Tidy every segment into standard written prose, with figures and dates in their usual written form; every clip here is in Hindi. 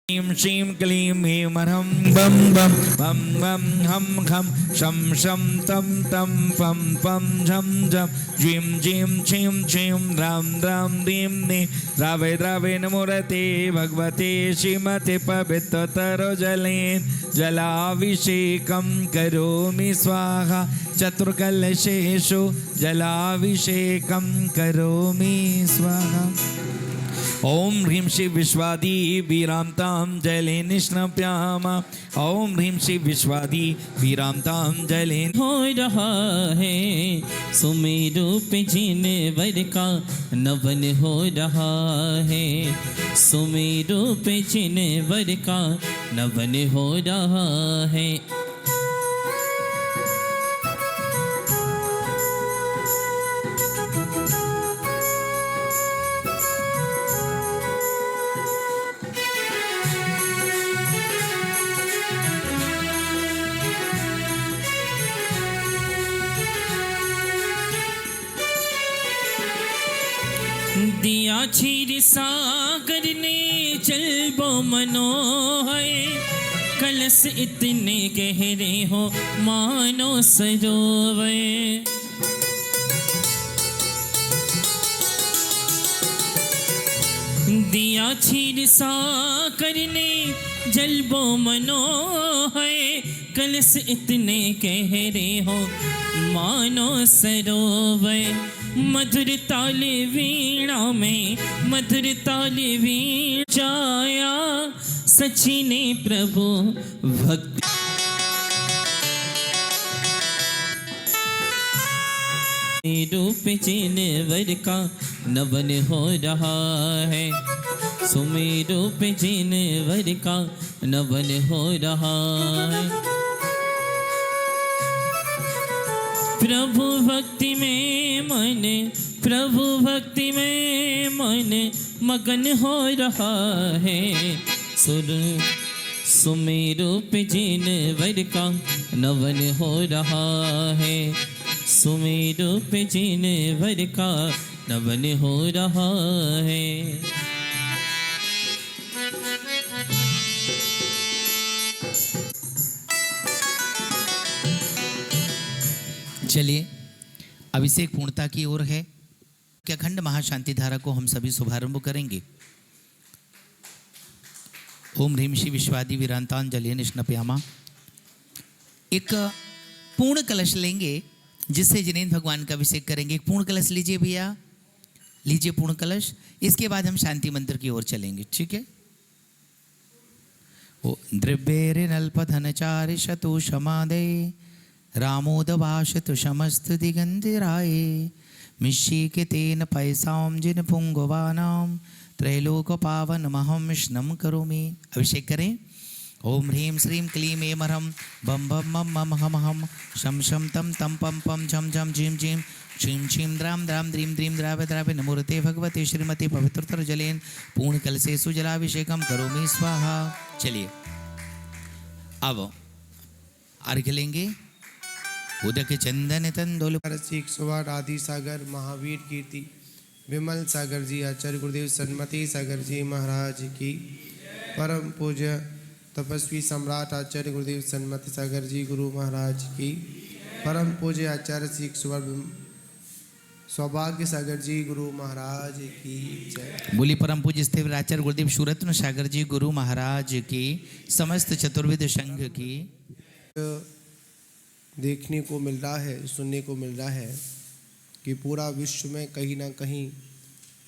ह्रीं श्रीं क्लीं ह्रीं ह्रं बं बं बं बं हं खं शं शं तं तं पं पं झं झं ज्वीं जीं छीं छीं ह्रां ह्रां ह्रीं ह्रीं द्रावय द्रावय नमोरते भगवते श्रीमते पवित्रतरोजलेन जलाभिषेकं करोमि स्वाहा चतुर्कलशेषु जलाभिषेकं करोमि स्वाहा। ओम ह्रीं श्री विश्वादी वीरांतां जले निष्णप्यामा। ओम ह्रीं श्री विश्वादी वीरांतां जले हो रहा है सुमेरु पे जीने वर का नवन हो रहा है। सुमेरु पे जीने वर का नवन हो रहा है। दिया क्षीर सागर ने जलबो मनोहर। कलश इतने गहरे हो मानो सरोवर। दिया क्षीर सागर ने जलबो मनोहर। कलश इतने गहरे हो मानो सरोवर। मधुर ताले वीणा में मधुर ताले वीणा जाया सचिने प्रभु भक्ति। रूप जीने वर का नवन हो रहा है। सुमेरु पे जीने वर का नवन हो रहा है। प्रभु भक्ति में मन प्रभु भक्ति में मन मगन हो रहा है। सुमेरु पे जीने वर का नवन हो रहा है। सुमेरु पे जीने वर का नवन हो रहा है। चलिए अभिषेक पूर्णता की ओर है कि अखंड महाशांति धारा को हम सभी शुभारंभ करेंगे। ओम ह्रीं श्री विश्वादी वीरांतांजलि निष्णप्यामा। एक पूर्ण कलश लेंगे जिससे जिनेंद्र भगवान का अभिषेक करेंगे। एक पूर्ण कलश लीजिए भैया, लीजिए पूर्ण कलश। इसके बाद हम शांति मंत्र की ओर चलेंगे, ठीक है। ओ द्रव्येरे नल्पधनचारि शतु समादे रामोदवाशतु समस्त दिगंधिराय। मिश्रीके तेन पैसां जिन पुंगवानां त्रैलोक पावन महं विष्णुं करोमि। अभिषेक करें। ओम ह्रीं श्रीं क्लीं ऐं ह्रं बम बम मम मम हम हम शम शम तम तम पम पम झम झम झीं झीं क्षीं क्षीं द्रां द्रां द्रीं द्रीं द्रावय द्रावय नमोरते भगवते श्रीमते पवित्रतर जलेन पूर्ण कलशेषु जलाभिषेकं करोमि स्वाहा। चलिए अब अर्घ्य लेंगे। उदक चंदन तंदोल सुवार आदि सागर महावीर कीर्ति विमल सागर जी आचार्य गुरुदेव सन्मति सागर जी महाराज की। परम पूज्य तपस्वी सम्राट आचार्य गुरुदेव सन्मति सागर जी गुरु महाराज की। परम पूज्य आचार्य श्री सुवार सौभाग्य सागर जी गुरु महाराज की जय। बोली परम पूज्य स्थिर आचार्य गुरुदेव सुरत्न सागर जी गुरु महाराज की। समस्त चतुर्विद संघ की। देखने को मिल रहा है, सुनने को मिल रहा है कि पूरा विश्व में कहीं ना कहीं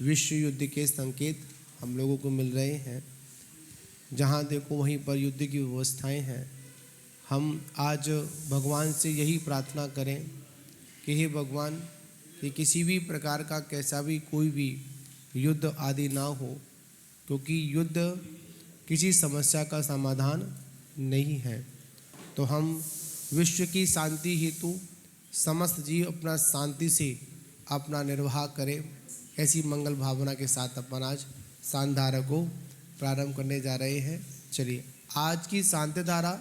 विश्व युद्ध के संकेत हम लोगों को मिल रहे हैं। जहाँ देखो वहीं पर युद्ध की व्यवस्थाएं हैं। हम आज भगवान से यही प्रार्थना करें कि हे भगवान, कि किसी भी प्रकार का कैसा भी कोई भी युद्ध आदि ना हो, क्योंकि युद्ध किसी समस्या का समाधान नहीं है। तो हम विश्व की शांति हेतु समस्त जीव अपना शांति से अपना निर्वाह करें, ऐसी मंगल भावना के साथ अपन आज शांति धारा को प्रारंभ करने जा रहे हैं। चलिए आज की शांति धारा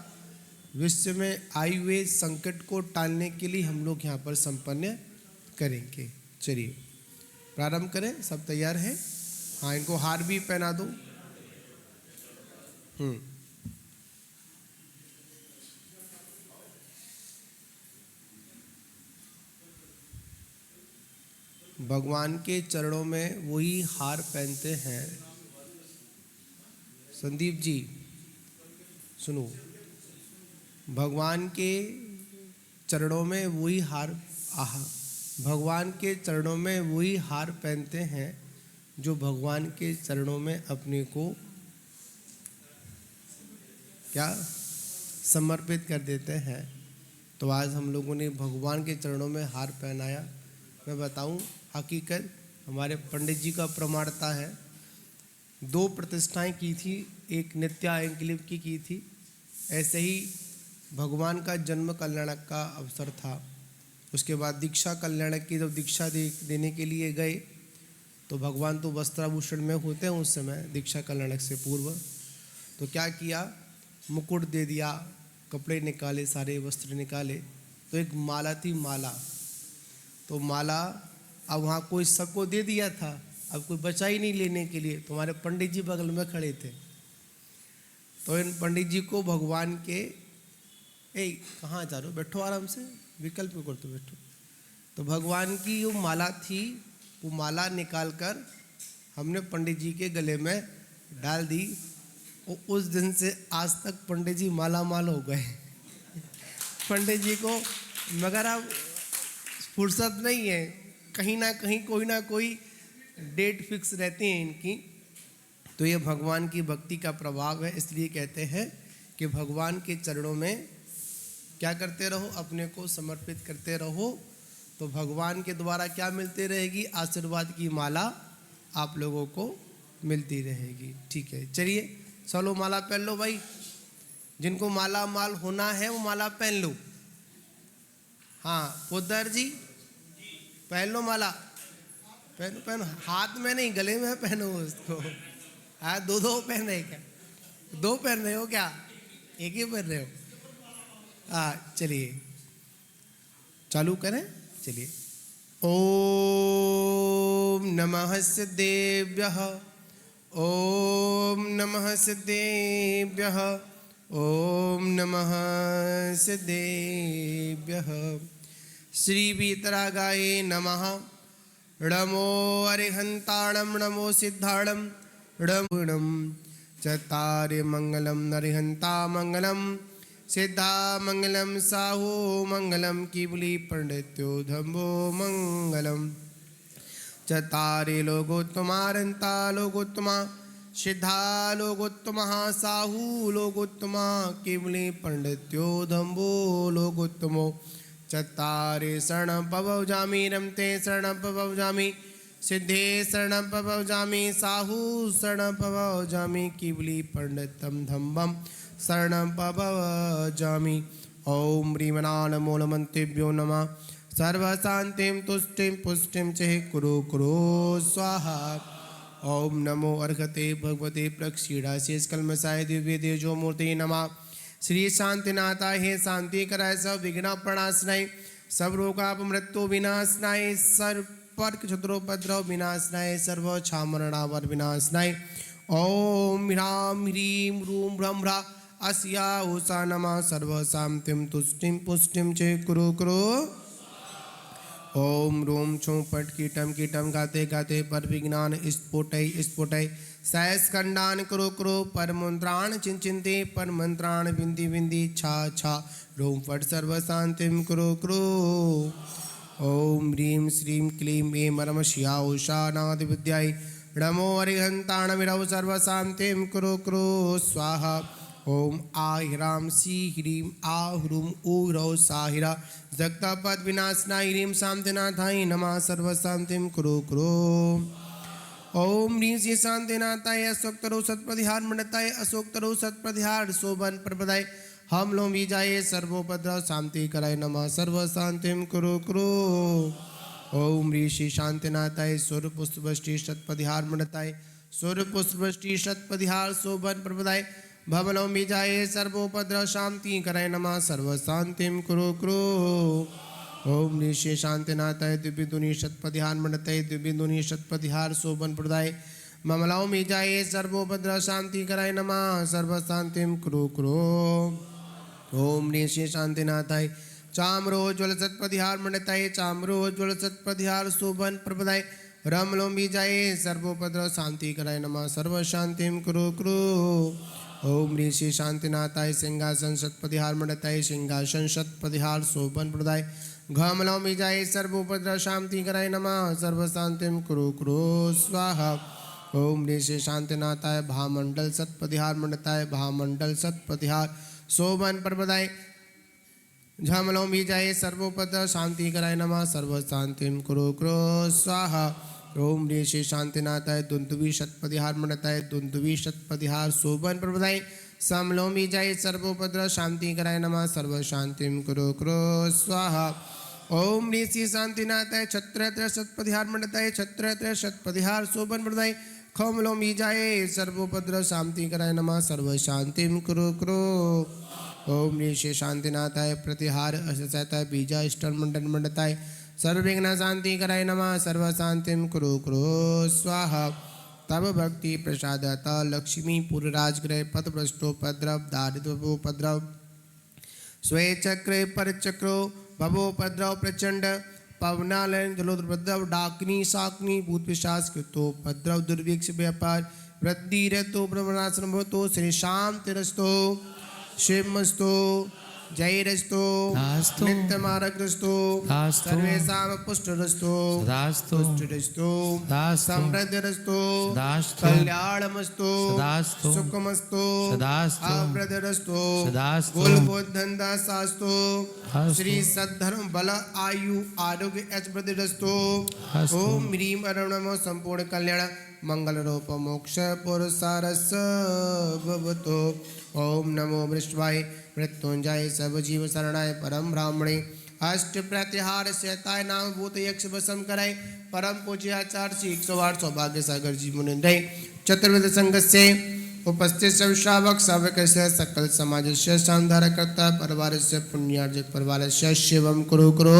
विश्व में आए हुए संकट को टालने के लिए हम लोग यहाँ पर संपन्न करेंगे। चलिए प्रारंभ करें। सब तैयार हैं? हाँ, इनको हार भी पहना दो। भगवान के चरणों में वही हार पहनते हैं। संदीप जी सुनो, भगवान के चरणों में वही हार भगवान के चरणों में वही हार पहनते हैं जो भगवान के चरणों में अपने को क्या समर्पित कर देते हैं। तो आज हम लोगों ने भगवान के चरणों में हार पहनाया। मैं बताऊं, हकीकत हमारे पंडित जी का प्रमाणता है। 2 प्रतिष्ठाएं की थी, एक नित्या एंकलिप की थी। ऐसे ही भगवान का जन्म कल्याणक का अवसर था। उसके बाद दीक्षा कल्याणक की जब दीक्षा देने के लिए गए तो भगवान तो वस्त्राभूषण में होते हैं उस समय, दीक्षा कल्याणक से पूर्व। तो क्या किया, मुकुट दे दिया, कपड़े निकाले, सारे वस्त्र निकाले। तो एक माला थी, माला। तो माला अब वहाँ कोई सबको दे दिया था, अब कोई बचा ही नहीं लेने के लिए। तो हमारे पंडित जी बगल में खड़े थे। तो इन पंडित जी को भगवान के कहाँ जा रहे हो, बैठो आराम से, विकल्प कर तो बैठो। तो भगवान की जो माला थी वो माला निकाल कर हमने पंडित जी के गले में डाल दी। और उस दिन से आज तक पंडित जी माला माल हो गए। पंडित जी को मगर अब फुर्सत नहीं है, कहीं ना कहीं कोई ना कोई डेट फिक्स रहती है इनकी। तो ये भगवान की भक्ति का प्रभाव है। इसलिए कहते हैं कि भगवान के चरणों में क्या करते रहो, अपने को समर्पित करते रहो। तो भगवान के द्वारा क्या मिलती रहेगी, आशीर्वाद की माला आप लोगों को मिलती रहेगी। ठीक है, चलिए चलो माला पहन लो भाई। जिनको माला माल होना है वो माला पहन लो। हाँ पोदर जी पहन लो माला, पहनो पहनो, हाथ में नहीं गले में पहनो उसको। हाँ 2 पहन रहे क्या, 2 पहन रहे हो क्या, एक ही पहन रहे हो। हाँ चलिए चालू करें, चलिए। ओम नमः सिद्धेभ्यः, ओम नमः सिद्धेभ्यः, ओम नमः सिद्धेभ्यः। श्री वीतरागाय नमः। नमो अरिहंताणं नमो सिद्धाणं णं चत्तारि मंगलम नरिहंता मंगलम सिद्धा मंगलम साहू मंगलम कीबुली पंडित्यो धम्बो मंगलम। चत्तारि लोकोत्तमारंता लोकोत्तमा सिद्धा लोकोत्तमा साहू लोकोत्तमा कीबुली पंडित्यो धम्बो लोकोत्तमो। चत्तारि शरणं पवजामि रमते शरणं पवजामि सिद्धे शरणं पवजामि साहू शरणं पवजामि कीबुली पंडितम धम्बम शरणं पवजामि। ओम ह्रीमनानमूलमन्त्रेभ्यो नमः। सर्वशान्तिं तुष्टिं पुष्टिं च कुरु कुरु स्वाहा। ओम नमो अर्घते भगवते प्रक्षीणाशेषकल्मषाय दिव्य तेजो मूर्ति नमः। श्री शांतिनाथाय हे शांति कराय सब विघ्न प्रणाशनाय सब रोगापमृत्यु विनाशनाय सर्वपर्क क्षत्रोपद्रव विनाशनाय सर्व छामरणावर विनाशनाय। ओम ह्रां ह्रीं रूं भ्रं भ्रा अस्या उषा नमः। सर्व शांतिं तुष्टिं पुष्टिं च कुरु कुरु। ओम रूम छुं पट कीटम कीटम गाते गाते पर विज्ञान स्फुटय स्फुटय सहस्कंडान कुरु कुरु पर मंत्राण चिंचिंते पर मंत्राण बिंदी बिंदी छा छा रोम फट सर्व शांतिम कुरु कुरु। ओम ह्रीं श्रीं क्लीं ऐं परम शिया उषा नाद विद्याय नमो अरिहंताण विरव सर्व शांतिम कुरु कुरु स्वाहा। ओम आ ह्रां सी ह्रीं आ ह्रूं ऊ ह्रौ सा ह्रा जगतापद विनाशनाय ह्रीं शांतिनाथाय नमः। सर्व शांतिम कुरु कुरु। ओम ह्रीं श्री शांतिनाथाय अशोकतरो सत्प्रतिहार मंडताय अशोकतरो सत्प्रतिहार शोभन प्रपदाय हम लोग भी जाए सर्वोपद्रव शांति कराय नमः। सर्व शांतिम कुरु कुरु। ओम ह्रीं श्री शांतिनाथाय सूर्य पुष्पवृष्टि शतपतिहार मंडताय सूर्य पुष्पवृष्टि शतपतिहार शोभन प्रपदाय भवनों में जाए सर्वोपद्रव शांति कराय नमः। सर्व शांतिम कुरु कुरु। ओम निश्चय शांतिनाथाय दिव्य दुनि शतपतिहार मंडताय दिव्य दुनि शतपतिहार शोभन प्रदाय ममलाओं में जाए सर्वोपद्रव शांति कराय नमः सर्व शांतिम कुरु कुरु। ओम ह्रीं श्री शांतिनाथाय चाम्रोज्वल सत्पतिहार मंडताय चाम्रोज्वल सत्पतिहार शोभन प्रपदाय रमलों भी जाए सर्वोपद्रव शांति कराय नमः सर्व शांतिम कुरु कुरु। ओम ह्रीं श्री शांतिनाथाय सिंहासन सत्पतिहार मंडताय सिंहासन सत्पतिहार शोभन प्रदाय घमलों में जाए सर्वोपद्रव शांति कराय नमः सर्व शांतिम कुरु कुरु स्वाहा। ओम ह्रीं श्री शांतिनाथाय भामंडल सत्पतिहार मंडताय भामंडल सत्पतिहार शोभन प्रपदाय झमलों भी जाए सर्वोपद्रव शांति कराय नमः सर्व शांतिम कुरु कुरु स्वाहा। ओम ह्रीं श्री शांतिनाथाय दुंदुभी शतपतिहार मंडताय दुंदुभी शतपतिहार शोभन प्रपदाय समलों भी जाए सर्वोपद्रव शांति कराय नमः सर्व शांतिम कुरु कुरु स्वाहा। ओम ह्रीं श्री शांतिनाथाय छत्रत्र शतपतिहार मंडताय छत्रत्र शतपतिहार शोभन प्रपदाय खमलों भी जाए सर्वोपद्रव शांति कराय नमः सर्व शांतिम कुरु कुरु। ओम ह्रीं श्री शांतिनाथाय प्रतिहार असहताय बीजा इष्टन मंडन मंडताय सर्वविघ्न शांति कराय नमः सर्व शांतिम कुरु कुरु स्वाहा। तब भक्ति प्रसादता लक्ष्मी पुर राजगृह पथभ्रष्टोपद्रव दारिद्र्योपद्रव स्वे चक्रे परचक्रो भवोपद्रव प्रचंड पवनालयन जलोद्रपद्रव डाकिनी शाकिनी भूत पिशाच कृतोपद्रव दुर्भिक्ष व्यापार वृद्धि रतो ब्रह्मणासन भवतो श्री शांतिरस्तो शिवमस्तो जयरस्तो नित्यमारग्रस्तो सर्वेषां पुष्टरस्तो पुष्टरस्तो समृद्धिरस्तो कल्याणमस्तो सुखमस्तो अवृद्धिरस्तो कुलबोधंदा शास्तो श्री सद्धर्म बल आयु आरोग्य ऐश्वर्यरस्तो। ओम ह्रीं नमो संपूर्ण कल्याण मंगल रूप मोक्ष पुरुषारस भवतो। ओम नमो वृष्वाय मृत्युंजय सब जीव शरणाय परम ब्राह्मणे अष्ट प्रत्याहार सहताय नाम भूत यक्ष वसम कराय परम पूज्य आचार्य श्री 108 सौभाग्य सागर जी मुनिंद्र चतुर्वेद संघ से उपस्थित सब श्रावक सावक से सकल समाज से शानधारकर्ता परिवार से पुण्यार्जक परिवार से शिवम कुरु कुरु।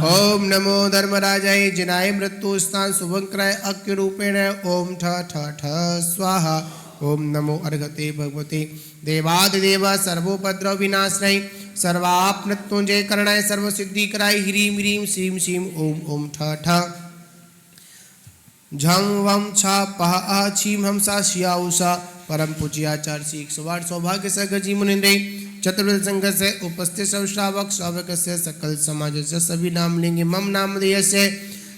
ओम नमो धर्मराजाय जिनाय मृत्यु स्थान शुभंकराय अक्य रूपेण ओम ठ ठ ठ स्वाहा। ओम नमो अर्घते भगवते देवादिदेव सर्वोपद्रव विनाशनाय सर्वापमृत्युंजय करणाय सर्व सिद्धि कराय ह्रीं ह्रीं श्रीं श्रीं ओम ओम ठ ठ झं वं छ पह अ छीं हमसा शिया उषा परम पूज्य आचार्य श्री 108 सौभाग्य सागर जी मुनिंद्र चतुर्वेद संघ से उपस्थित सब श्रावक श्रावक से सकल समाज से सभी नाम लेंगे मम नाम देय से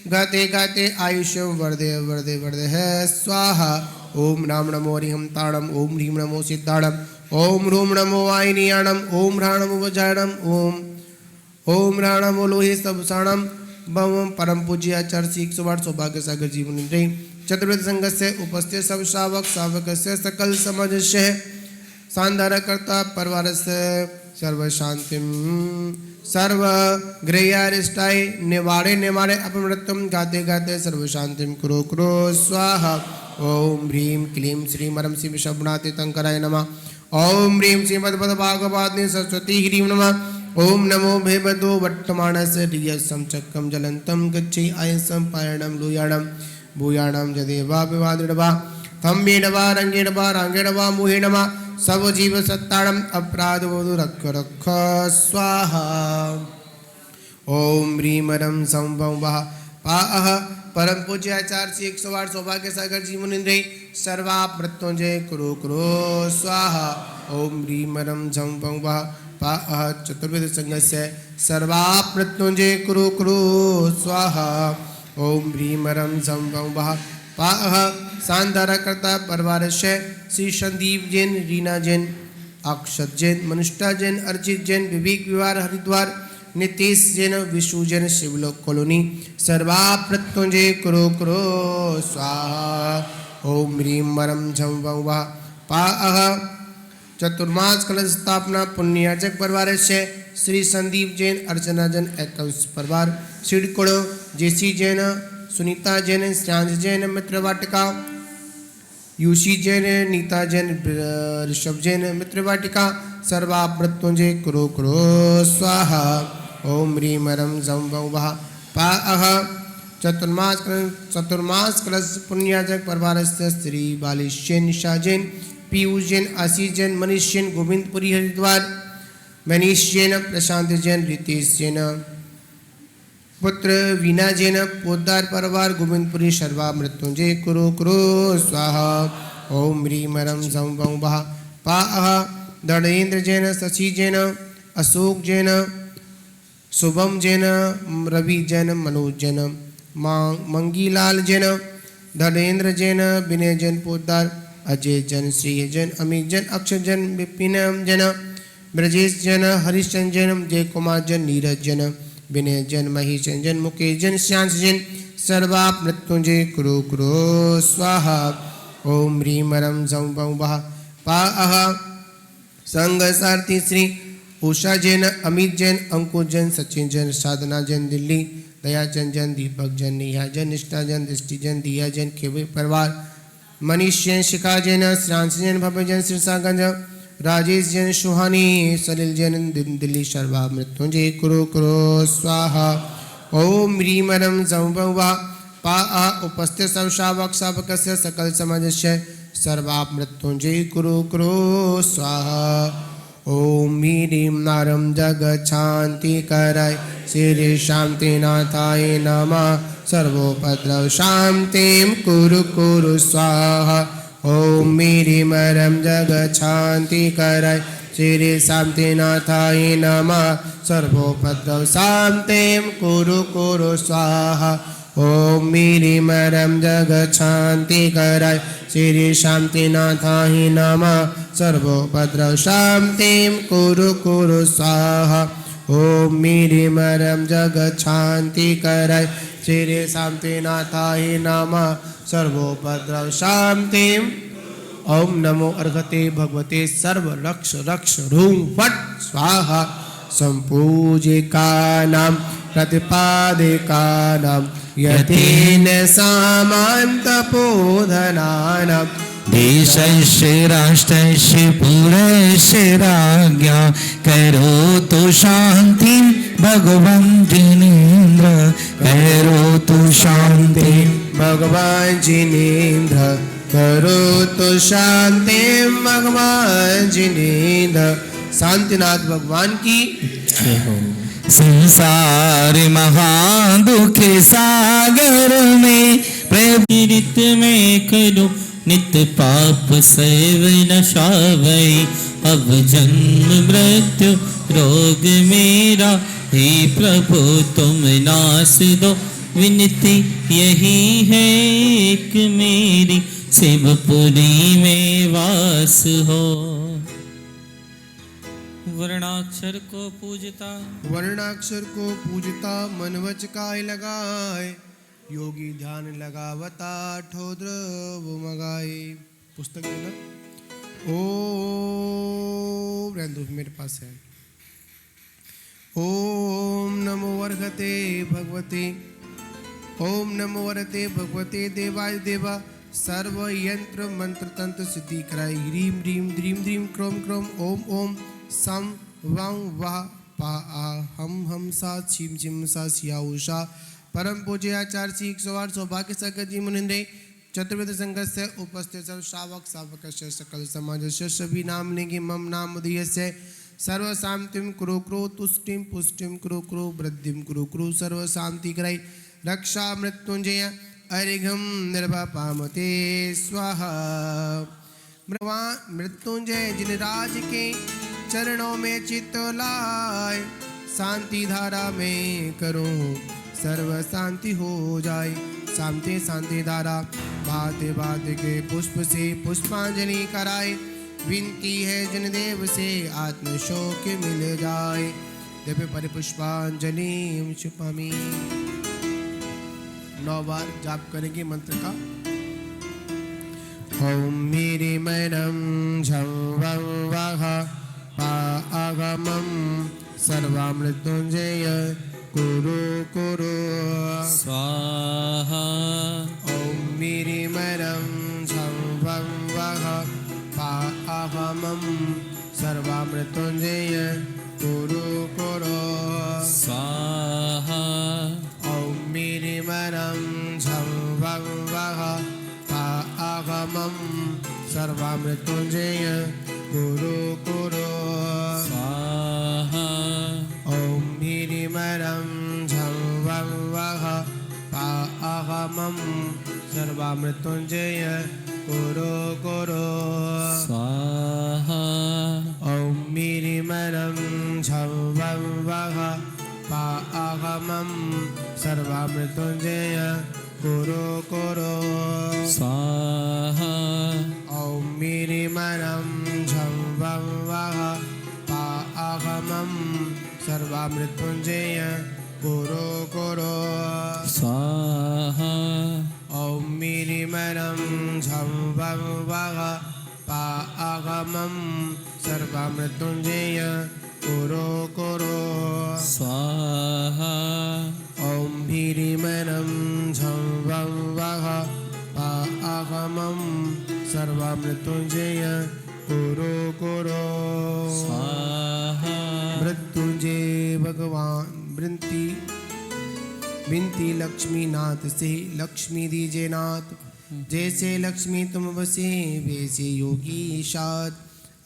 गाते गाते आयुष्य वर्धे वर्धे वर्धे है स्वाहा। ओम राम नमो हरिहम ताड़म ओम ह्रीं नमो सिद्धाड़म ओम रूम नमो वायनियाणम ओम ह्रां नमो वज्राणम ओम ह्रां नमो लोहे सबसाणम बम परम पूज्य आचार्य श्री 108 सौभाग्य सागर जी मुनिंद्र चतुर्वेद संघ से उपस्थित सब श्रावक श्रावक से सकल समाज से शानधारकर्ता परिवार से सर्व शांतिम सर्व गृहारिष्टाय निवारे निवारे अपमृत्यम गाते गाते सर्व शांतिम कुरु कुरु स्वाहा। ओम ह्रीं क्लीं श्रीं मरम श्री विषभुनाति तंकराय नमः ओम ह्रीं श्रीमद्भद भागवतानि सरस्वती ह्रीं नमः ओम नमो भेबदो वर्तमानस्य रियसं चक्रम जलंतम गच्छै आयसं पायणं लूयाणं भूयाणं जदेवा विवादिडवा थम्बेडवा रंगेडवा रांगेडवा मुहेडवा सब जीव सत्ताणम अपराध वधु रक्ष रक्ष स्वाहा। ओम ह्रीं रं संभव पाह परम पूज्य आचार्य श्री 108 सौभाग्य सागर जी मुनिंद्र सर्वापमृत्युंजय कुरु कुरु स्वाहा। ओम ह्रीं रं संभव पाह चतुर्वेद संघ से सर्वापमृत्युंजय कुरु कुरु स्वाहा। ओम ह्रीं रं संभव पाह शानधारकर्ता परिवार से श्री संदीप जैन रीना जैन अक्षत जैन मनुष्टा जैन अर्जित जैन विवेक विवार हरिद्वार नितेश जैन विशु जैन शिवलोक कॉलोनी सर्वापमृत्युंजय कुरु कुरु स्वाहा। ओम ह्रीं रं संभव पाह चतुर्मास कलश स्थापना पुण्यार्जक परिवार से श्री संदीप जैन अर्चना जैन एकंश परिवार सिडकोड़ जेसी जैन सुनीता जैन श्रांज जैन मित्र वाटिका यूशी जैन नीता जैन ऋषभ जैन मित्र वाटिका सर्वापमृत्युंजय कुरु कुरु स्वाहा। ओम ह्रीं रं संभव पाह चतुर्मास कलश पुण्याजक परिवारस्य श्री बालेश जैन, निशा जैन, पीयूष जैन, आशीष जैन, मनीष जैन, गोविंदपुरी हरिद्वार, मनीष जैन, प्रशांत जैन, रितेश जैन, पुत्र वीना जैन, पोद्दार परिवार, गोविंदपुरी शर्वा मृत्युंजय कुरु कुरु स्वाहा। ओम ह्रीं रं झं वं वः पाः। दणेन्द्र जैन, शशि जैन, अशोक जैन, शुभम जैन, रवि जैन, मनोज जैन, मंगीलाल जैन, धनेन्द्र जैन, विनय जैन, पोद्दार, अजय जैन, श्री जैन, अमित जैन, अक्षय जैन, विपिन जैन, ब्रजेश जैन, हरिश्चंद्र जैन, जय कुमार जैन, नीरज जैन, विनय जैन, महेश जैन, मुकेश जैन, श्यांश जैन, सर्वाप मृत्युंजय कुरु कुरु स्वाहा। ओम ह्रीं रं झं वं वः पाः। संघ सारथी श्री उषा जैन, अमित जैन, अंकुश जैन, सचिन जैन, साधना जैन, दिल्ली, दया जैन, दीपक जैन, नेहा जैन, निष्ठा जैन, दृष्टि जैन, दिया जैन, केवल परिवार, मनीष जैन, शिखा जैन, श्रांश जैन, भव्य जैन, सिरसागंज, राजेश जैन, सुहानी, सलिल जैन, दिल्ली, सर्वा मृत्युंजय कुरु कुरु स्वाहा। ओम ह्रीं रं झं वं वः पाः। उपस्थित सब शावक शावकस्य सकल समाजस्य सर्वा मृत्युंजय कुरु कुरु स्वाहा। ओम ह्रीं नारं जगत् शांति कराय श्री शांतिनाथाय नमः। सर्वोपद्रव शांतिं कुरु कुरु स्वाहा। ओम ह्रीं रं जगत् शांति कराय श्री शांतिनाथाय नमः। सर्वोपद्रव शांतिं कुरु कुरु स्वाहा। ओम ह्रीं रं जगत् शांति कराय श्री शांतिनाथाय नमः। सर्वोपद्रव शांतिं कुरु कुरु स्वाहा। ओम ह्रीं रं जगत् शांति कराय श्री शांतिनाथाय नमः। सर्वोपद्रव शांतिं। ओम नमो अर्घते भगवते सर्व रक्ष रक्ष रूं फट् स्वाहा। संपूजिकानां प्रतिपादिकानां यतेन सामन्तपोधनानां देशस्य राष्ट्रस्य पुरस्य राज्ञा करोतु शान्तिं भगवान् जिनेन्द्र। करोतु शान्तिं भगवान् जिनेन्द्र। करोतु शान्तिं भगवान् जिनेन्द्र। शांतिनाथ भगवान की संसार महादुख सागर में प्रेरित में करो नित्य पाप सैव नशावै। अब जन्म मृत्यु रोग मेरा हे प्रभु तुम नास दो। विनती यही है एक मेरी शिवपुरी में वास हो। वर्णाक्षर को पूजता मन वच काय लगाए। योगी ध्यान लगावता ठोद्र वो मगाए। पुस्तक देना। ओम रहने मेरे पास है। ओम नमो वर्गते भगवते। ओम नमो वर्गते भगवते देवाय देवा। सर्व यंत्र मंत्र तंत्र सिद्धि कराई। ह्रीम ह्रीम ध्रीम ध्रीम क्रोम क्रोम ओम ओम सम वं वः पा हम सा छिम छिम सा सिया उषा। परम पूज्य आचार्य श्री 108 सौभाग्य सागर जी मुनिंद्रे चतुर्वेद संघ से उपस्थित सर्व शावक शावकस्य सकल समाजस्य सभी नाम लेंगे मम नाम उदयस्य। सर्व शांतिम कुरु कुरु तुष्टिम पुष्टिम कुरु कुरु वृद्धिम कुरु कुरु सर्व शांति कराई। रक्षा मृत्युंजय अरिघम निर्भपामते स्वाहा। मृत्युंजय जिन राज के चरणों में चित्त लाए। शांति धारा में करो सर्व शांति हो जाए। शांति शांति धारा भाते भाते के पुष्प से पुष्पांजलि कराए। विनती है जिन देव से आत्म शोक मिल जाए। दिव्य परिपुष्पांजलि क्षिपामि। 9 बार जाप करेंगे मंत्र का। ओम मेरे मैनम झं वं वः पागमं सर्वामृत्युंजय कुरु कुरु स्वाहा। ओम मेरे मैनम झं वं वः पागमं सर्वामृत्युंजय कुरु कुरु स्वाहा। ओम मेरे मैनम सर्वामृत्युंजय कुरु कुरु स्वाहा ॐ ह्रीमरं झं वं वः पाहमं सर्वामृत्युंजय कुरु कुरु स्वाहा ॐ ह्रीमरं झं वं वः पाहमं सर्वामृत्युंजय कुरु कुरु स्वाहा ॐ ह्रीमरं झं वं वः पाहमं सर्वामृत्युंजय कुरु कुरु स्वाहा ॐ ह्रीमरं झं वं वः पाहमं सर्वामृत्युंजय कुरु कुरु स्वाहा ॐ ह्रीमरं झं वं वः पाहमं सर्वामृत्युंजय कुरु कुरु स्वाहा मृत्युंजय भगवान विनती लक्ष्मीनाथ से लक्ष्मी दीजिए नाथ जैसे लक्ष्मी तुम बसे वैसे योगी ईशाद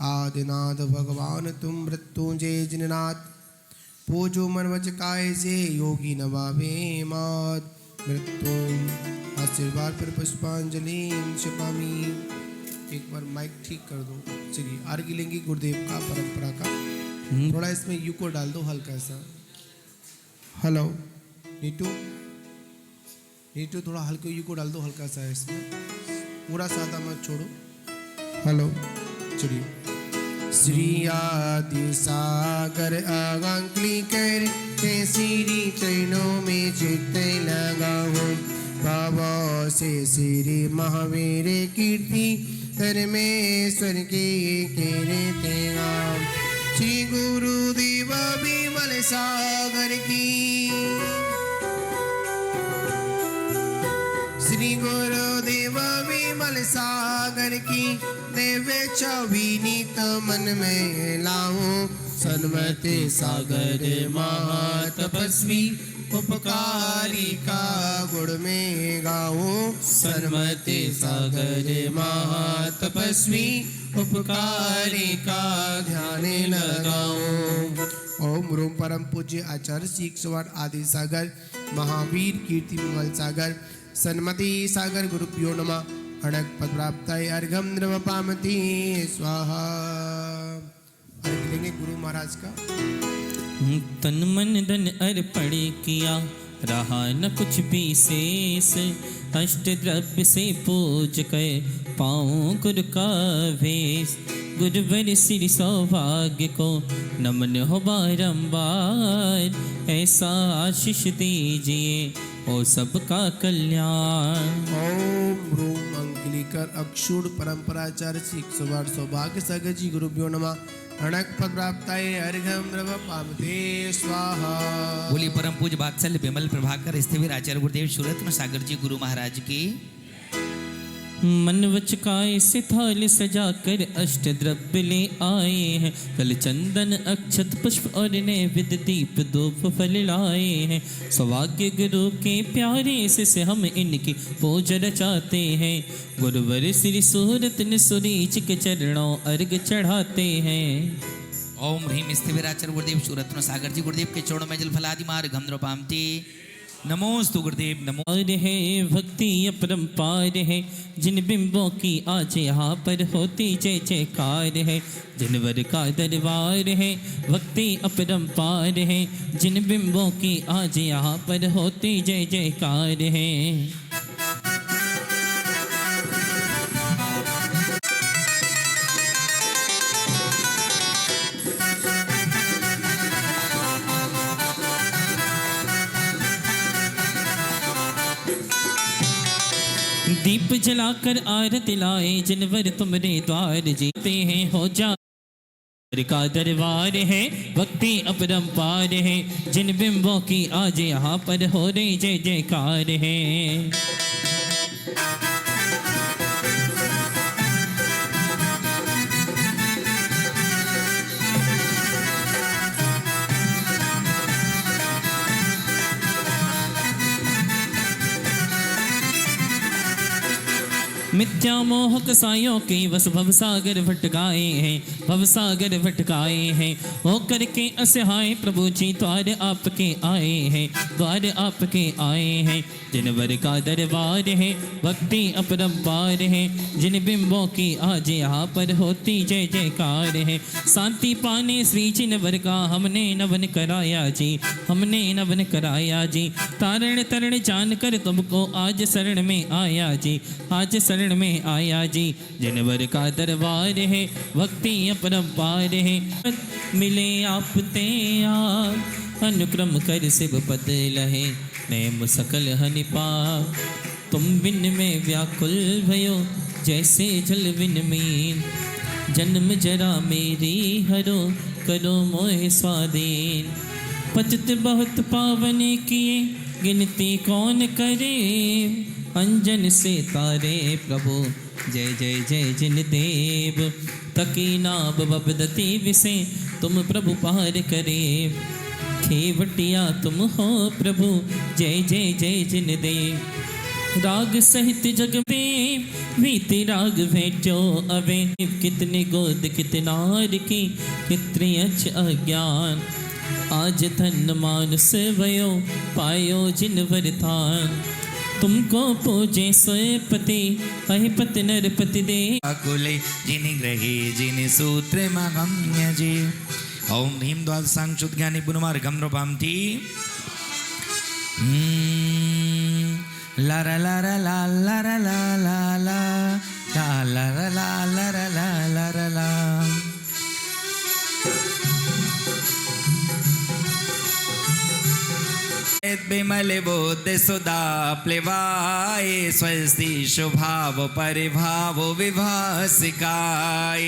आदिनाथ भगवान तुम मृत्युंजय जिननाथ पूजो मन वच काय से योगी नवावे मात मृत्यु आशीर्वाद पर पुष्पांजलि छिपामी। एक बार माइक ठीक कर दो। चलिए आर्घ्य लेंगे गुरुदेव का परंपरा का। थोड़ा इसमें यू को डाल दो हल्का सा। हेलो नीटू नीटू थोड़ा हल्के यू को डाल दो हल्का सा इसमें, पूरा सादा मत छोड़ो। हेलो चलिए। श्री आदि सागर आगांकली कर श्री चरणों में चित्त लगाओ बाबा से श्री महावीर कीर्ति धर्मेश्वर के कहते गाओ श्री गुरुदेव विमल सागर की श्री गुरुदेव विमल सागर की देवे छवि नीत मन में लाओ सन्मति सागर महातपस्वी उपकारी का गुण में गाओ सन्मति सागर महातपस्वी उपकारी का ध्यान लगाओ। ओम रूम परम पूज्य आचार्य सीख सवार आदि सागर महावीर कीर्ति विमल सागर सन्मति सागर गुरुभ्यो नमः अणक पद प्राप्ताय अर्घम द्रवपामति स्वाहा। अर्घ लेंगे गुरु महाराज का। तन मन धन अर्पण किया रहा न कुछ भी शेष अष्ट द्रव्य से पूज कर पाऊं गुरु का वेश गुरुवर श्री सौभाग्य को नमन हो बारंबार ऐसा आशीष दीजिए ओ सबका कल्याण। ओम रूम अंकलिकर अक्षुड़ परंपराचार्य सिख सवार सौभाग्य सागर जी गुरुभ्यो नमः अणक पद प्राप्ताय अर्घम द्रवपामते स्वाहा। बोली परम पूज्य वात्सल्य विमल प्रभाकर स्थिर आचार्य गुरुदेव सुरत्न सागर जी गुरु महाराज की। मन वचकाय से थाल सजा कर अष्ट द्रव्य ले आए हैं कल चंदन अक्षत पुष्प और नैवेद्य दीप धूप फल लाए हैं सौभाग्य गुरु के प्यारे से हम इनकी पूजा रचाते हैं गुरुवर श्री सूरत सुरीच के चरणों अर्घ चढ़ाते हैं। ओम ह्रीम स्थिर आचार्य गुरुदेव सुरत्न सागर जी गुरुदेव के चरणों में जल फलादि मार घम द्रवपामति नमोस्तु गुरुदेव नमो। और है भक्ति अपरंपार है जिन बिंबों की आज यहाँ पर होती जय जयकार है जिनवर का दरबार है भक्ति अपरंपार है जिन बिंबों की आज यहाँ पर होती जय जयकार है। दीप जलाकर आरती लाए जिनवर तुमरे द्वार जीते हैं हो जा का दरबार है भक्ति अपरंपार है जिन बिंबों की आज यहाँ पर हो रही जय जयकार है। मिथ्या मोह कसाइयों की बस भवसागर भटकाए हैं, भवसागर भटकाए हैं। हो करके असहाय प्रभु जी द्वार आपके आए हैं, द्वार आपके आए हैं। जिनवर का दरबार है भक्ति अपरंपार है, जिन बिंबों की आज यहाँ पर होती जय जयकार है। शांति पाने श्री जिनवर का हमने नवन कराया जी, हमने नवन कराया जी। तारण तरण जान कर तुमको आज शरण में आया जी, आज शरण में आया जी। जिनवर का दरबार है भक्ति अपरंपार है। मिले आप ते आप अनुक्रम कर शिव पद लहे, नेम सकल हनि पाप। तुम बिन में व्याकुल भयो जैसे जल बिन मीन, जन्म जरा मेरी हरो करो मोह स्वाधीन। पतित बहुत पावन किए गिनती कौन करे, अंजन से तारे प्रभु जय जय जय जिन देव। तकी नाभ बबदती विसे तुम प्रभु पार करे, खेवटिया तुम हो प्रभु जय जय जय जिन देव। राग सहित जग में बीते राग भेटो अवे, कितने गोद कितनार की कितने अच्छ अज्ञान। आज धन मानस भयो पायो जिन वरदान, तुमको पूजे सोए पति अहिपति नरपति दे। कुले जिनि ग्रहे जिनि सूत्र मगम्य जी। ओम ह्रीं द्वादशांग शुद्ध ज्ञानी पुनमार्गम रूपांति। ला ला ला ला ला ला ला ला ला ला ला ला ला ला ला ला ला। विमल बोध सुधा प्लेवाए, स्वस्ति शुभाव परिभाव विभासिकाए।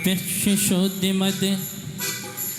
द्रव्य शोध मद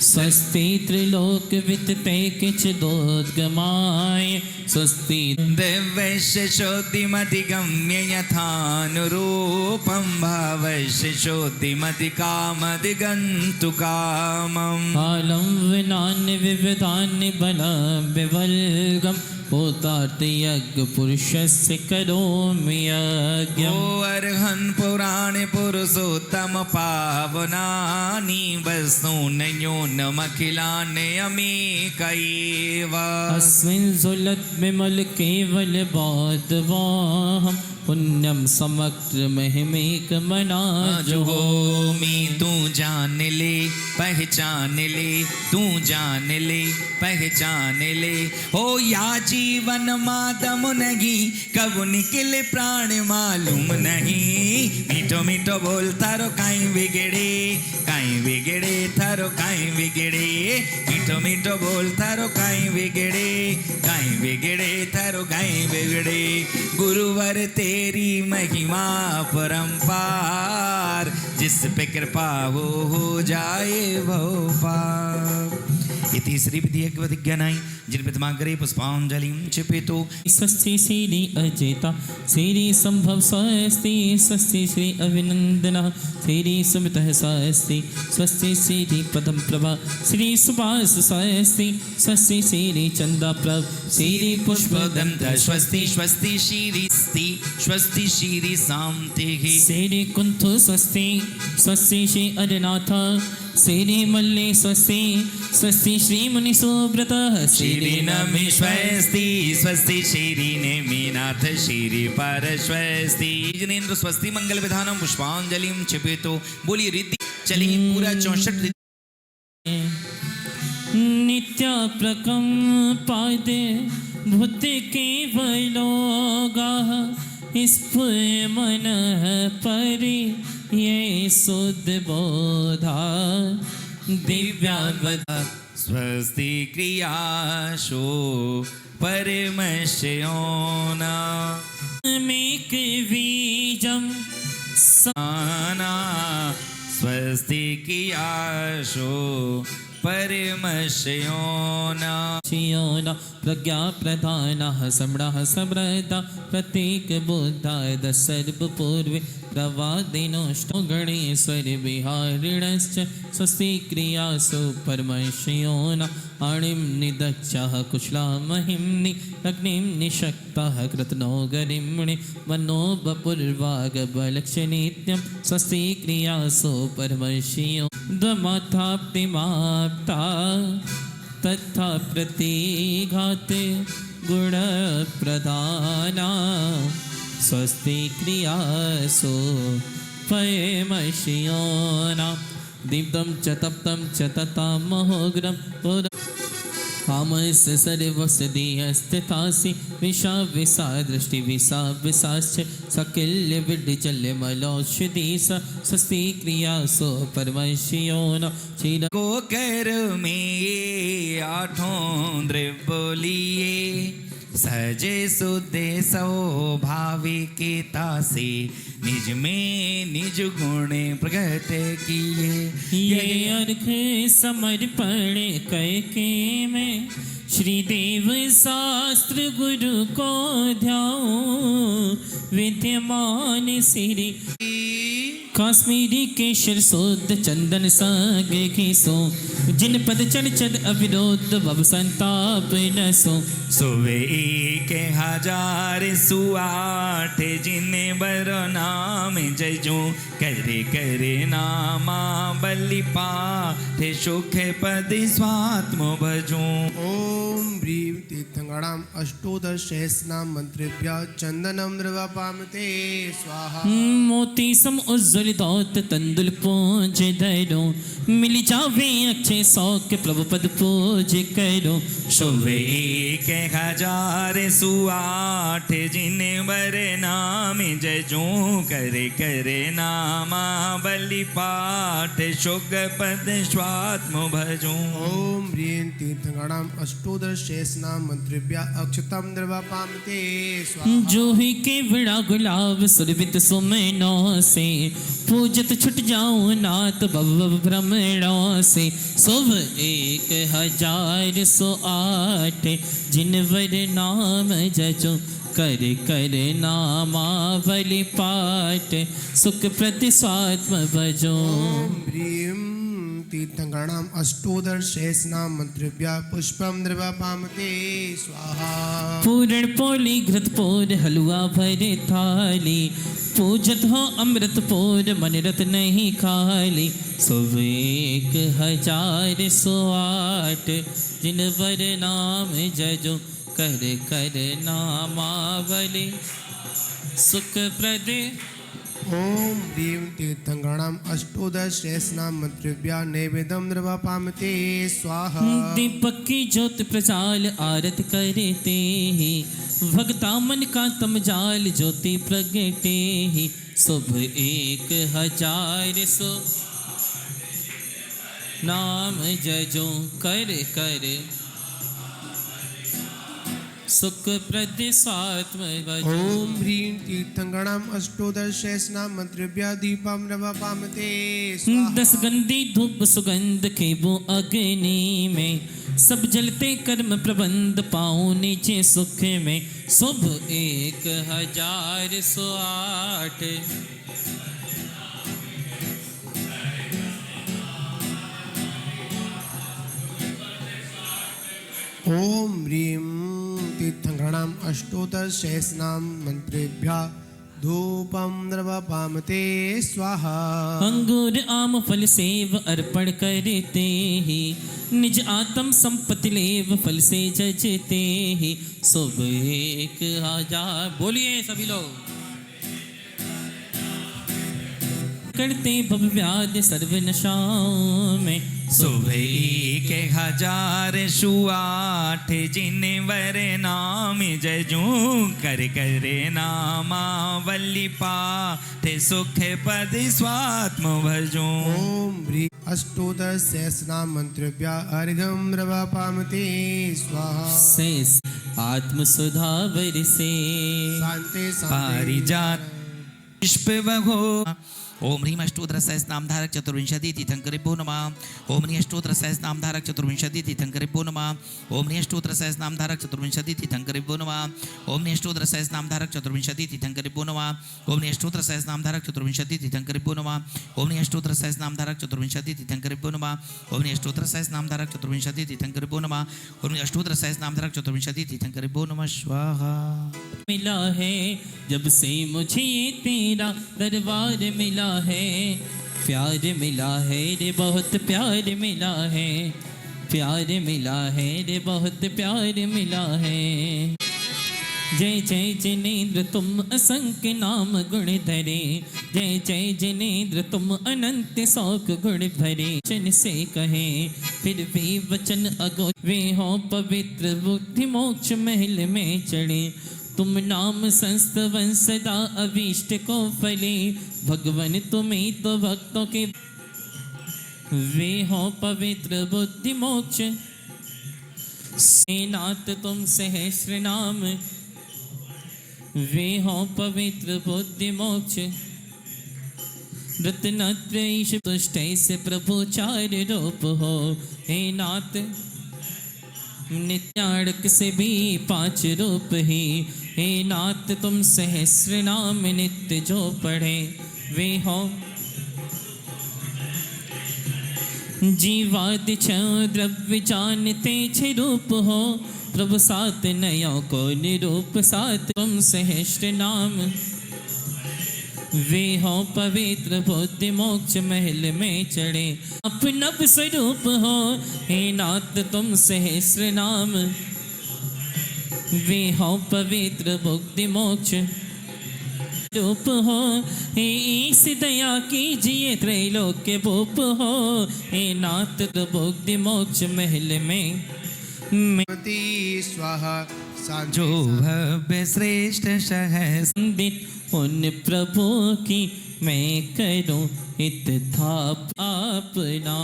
स्वस्ति त्रिलोक वितते किच दोद्गमाय, स्वस्ति दिव्यस्य शोधिमधिगम्य यथानुरूपं, भावस्य शोधिमधिकामधिगन्तु कामम्। कालं विनान्य विविधान्य बलं विवल्गम्, पोतार्थ यज्ञ पुरुषस्य करोमि यज्ञम्। ओ अर्हन् पुराणे पुरुषोत्तम पावनानि, वस्तूनि न्यूनमखिलानि अमेकैव। अस्मिन् जुलत् विमल केवल बौद्धवाहम्, पुण्यम समग्र महिमेक मना जुहोमि। तू जान ले पहचान ले, तू जान ले पहचान ले। हो या जीवन मातम नहीं, कब निकले प्राण मालूम नहीं। मीठो मीठो बोल थारो काई बिगड़े, काई बिगड़े थारो काई बिगड़े। मीठो मीठो बोल थारो काई बिगड़े, काई बिगड़े थारो काई बिगड़े। गुरुवर तेरी महिमा परंपार, जिस पे कृपा हो जाए भव पार। इति श्री विधिज्ञानाय जिन प्रथमाग्रे पुष्पांजलिं क्षिपेतो। स्वस्ति श्री अजेता श्री संभव स्वस्ति, स्वस्ति श्री अभिनंदना श्री सुमितः स्वस्ति, स्वस्ति श्री पदम प्रभा श्री सुभाष स्वस्ति, स्वस्ति श्री चंदा प्रभ श्री पुष्पदंत स्वस्ति, स्वस्ति श्री स्ति, स्वस्ति श्री शांति। श्री कुंथु स्वस्ति, स्वस्ति श्री अरनाथ श्री मल्ले स्वस्ति, स्वस्ति श्री मुनि सुव्रत श्री नमि स्वस्ति, स्वस्ति श्री नेमिनाथ श्री पर स्वस्ति। जनेन्द्र स्वस्ति मंगल विधानम पुष्पांजलिं क्षिपेतो। बोली रिद्धि चली पूरा 64 नित्य प्रकंपादे भूत केवलोगा, स्फुर मन परि ये शुद्ध बोधा। दिव्यावता स्वस्ति क्रियाशो परमश्योना, मेक बीजम साना। स्वस्ति क्रियाशो परमश्योना शियोना प्रज्ञा प्रधानः सम्राः समृद्धा प्रतीक बुद्धाय सर्वपूर्वे प्रवादिनोष्टो गणेश्वर विहारिणश्च स्वस्ति क्रियासु परमश्योना अणिं निदक्षः कुशला महिम्नि अग्निं निशक्तः कृतनो गरिम्णि मनो बपुर्वागबलक्षनित्यं स्वस्ति क्रियासु परमश्यो द्वमाथाप्तिमाप्ता तथा प्रतिघाते गुणप्रधाना स्वस्ति क्रियासु परमश्योना दीप्तं च तप्तं च तथा महोग्रं हामस्य सर्वस्य देहस्थितासि विषा विषा दृष्टि विषा विषाश्च सकिल्य विड्ढिचल्य मलौषधि स्वस्ति क्रियासु परमश्योना चिर को कर में आठों द्रव्योलिए सजे सुदे स्वाभाविकता से निज में निज गुण प्रकट किए ये अर्घ समर्पण करके मैं श्रीदेव शास्त्र गुरु को ध्याऊं विद्यमान सिरि काश्मीरी केशर शुद्ध चंदन साग घीसो जिन पद चढ़ चढ़ अविरोध भव संताप नसो सुवे एक हजार सुआठ जिन बर नाम जजो करे करे नामा बलि पाठ सुख पद स्वात्म भजो ओम ह्रीं तीर्थंकराणाम अष्टोदश सहस्रनाम मंत्रेभ्यः चंदनम द्रवापामते स्वाहा मोती सम उज्ज्वल दौत तंदुल पूज धरो मिल जावे अच्छे शौक प्रभु पद पूज करो सुवे एक हजार सुआठ जिन बर नाम जजो करे करे नामा बलि पाठ सुख पद स्वात्म भजो ओम ह्रीं तीर्थंकराणाम अष्टोदश सहस्रनाम मंत्रेभ्यः अक्षतम द्रवापामते स्वाहा जूही के विड़ा गुलाब सुरभित सुमनों से पूजत छुट जाऊं नाथ भव भ्रमणों से शुभ 1008 जिनवर नाम जजो कर कर नामावली पाठ सुख प्रति स्वात्म भजो ओम ह्रीं तीर्थंकराणाम अष्टोदश सहस्रनाम मंत्रेभ्यः पुष्पम द्रवापामते स्वाहा पूरण पोली घृत पोर हलवा भरे थाली पूजत हो अमृत पोर मन रत नहीं खाली शुभ 1008 जिनवर नाम जजो कर कर नामावली सुख प्रद ओम ह्रीं तीर्थंकराणाम अष्टोदश सहस्रनाम मंत्रेभ्यः नैवेद्यम द्रवापामते स्वाहा दीपक की ज्योत प्रजाल आरत करते ही भक्ता मन का तम जाल ज्योति प्रगटे ही शुभ 1000 नाम जजो कर कर सुख प्रति स्वात्म भजो ओम ह्रीं तीर्थंकराणाम अष्टोदश सहस्रनाम मंत्रेभ्यः दीपम द्रवापामते स्वाहा 10 गंधी धूप सुगंध खेबो अग्नि में सब जलते कर्म प्रबंध पाऊं नीचे सुख में शुभ 1008 ओम ह्रीं तीर्थंकराणाम अष्टोदश सहस्रनाम मंत्रेभ्यः धूपम द्रवापामते स्वाहा अंगूर आम फल सेव अर्पण करते ही निज आत्म संपत्ति लेव फल से जजते ही शुभ 1000 बोलिए सभी लोग करते भव व्याध सर्व नशाओं में शुभ 1008 जिन वर नाम जजू कर कर नामा वल्ली पाठ सुख पद स्वात्म भजो ओम ह्रीं अष्टोदश सहस्रनाम मंत्रेभ्यः अर्घ्यम द्रवापामते स्वाहा शेष आत्म सुधावर से शांति पारिजात पुष्प बहो ओम ह्रीम अष्टोत्तर सहस्रनामधारक चतुर्विंशति तीर्थंकरेभ्यो नमः। ओम ह्रीम अष्टोत्तर सहस्रनामधारक चतुर्विंशति तीर्थंकरेभ्यो नमः। ओम ह्रीम अष्टोत्तर सहस्रनामधारक चतुर्विंशति तीर्थंकरेभ्यो नमः। ओम ह्रीम अष्टोत्तर सहस्रनामधारक चतुर्विंशति तीर्थंकरेभ्यो नमः। ओम ह्रीम अष्टोत्तर सहस्रनामधारक चतुर्विंशति तीर्थंकरेभ्यो नमः। ओम ह्रीम अष्टोत्तर सहस्रनामधारक चतुर्विंशति तीर्थंकरेभ्यो नमः। ओम ह्रीम अष्टोत्तर सहस्रनामधारक चतुर्विंशति तीर्थंकरेभ्यो नमः। ओम ह्रीम अष्टोत्तर सहस्रनामधारक चतुर्विंशति तीर्थंकरेभ्यो नमः। स्वाहा। मिला है जब से मुझे तेरा दरबार मिला है, प्यार मिला है रे बहुत प्यार मिला है, प्यार मिला है रे बहुत प्यार मिला है। जय जय जिनेन्द्र तुम असंख्य नाम गुण धरे, जय जय जिनेन्द्र तुम अनंत शौक गुण भरे। वचन से कहे फिर भी वचन अगो, वे हो पवित्र बुद्धि मोक्ष महल में चढ़े। तुम नाम संस्तवन सदा अभीष्ट को फले, भगवन तुम्हें तो भक्तों के वे हो पवित्र बुद्धि मोक्ष। नाथ तुम सहस्र नाम, वे हो पवित्र बुद्धि मोक्ष। रत्नत्रयीश तुष्ट से प्रभु चार रूप हो, हे नाथ नित्याड़क से भी पांच रूप ही। हे नाथ तुम सहस्र नाम नित्य जो पढ़े, वे हो जीवादि छह द्रव्य जानते छह रूप हो। प्रभु सात नयों को निरूप सात तुम सहस्र नाम, वे हो पवित्र बुद्धि मोक्ष महल में चढ़े। अपनव स्वरूप हो, हे नाथ तुम सहस्र नाम, वे हो पवित्र बुद्धि मोक्ष रूप हो। हे ईश दया कीजिए त्रैलोक्य भूप हो, हे नाथ बुद्धि मोक्ष महल में स्वाहा। जो भव्य श्रेष्ठ संदित उन प्रभु की मैं करूं स्थापना।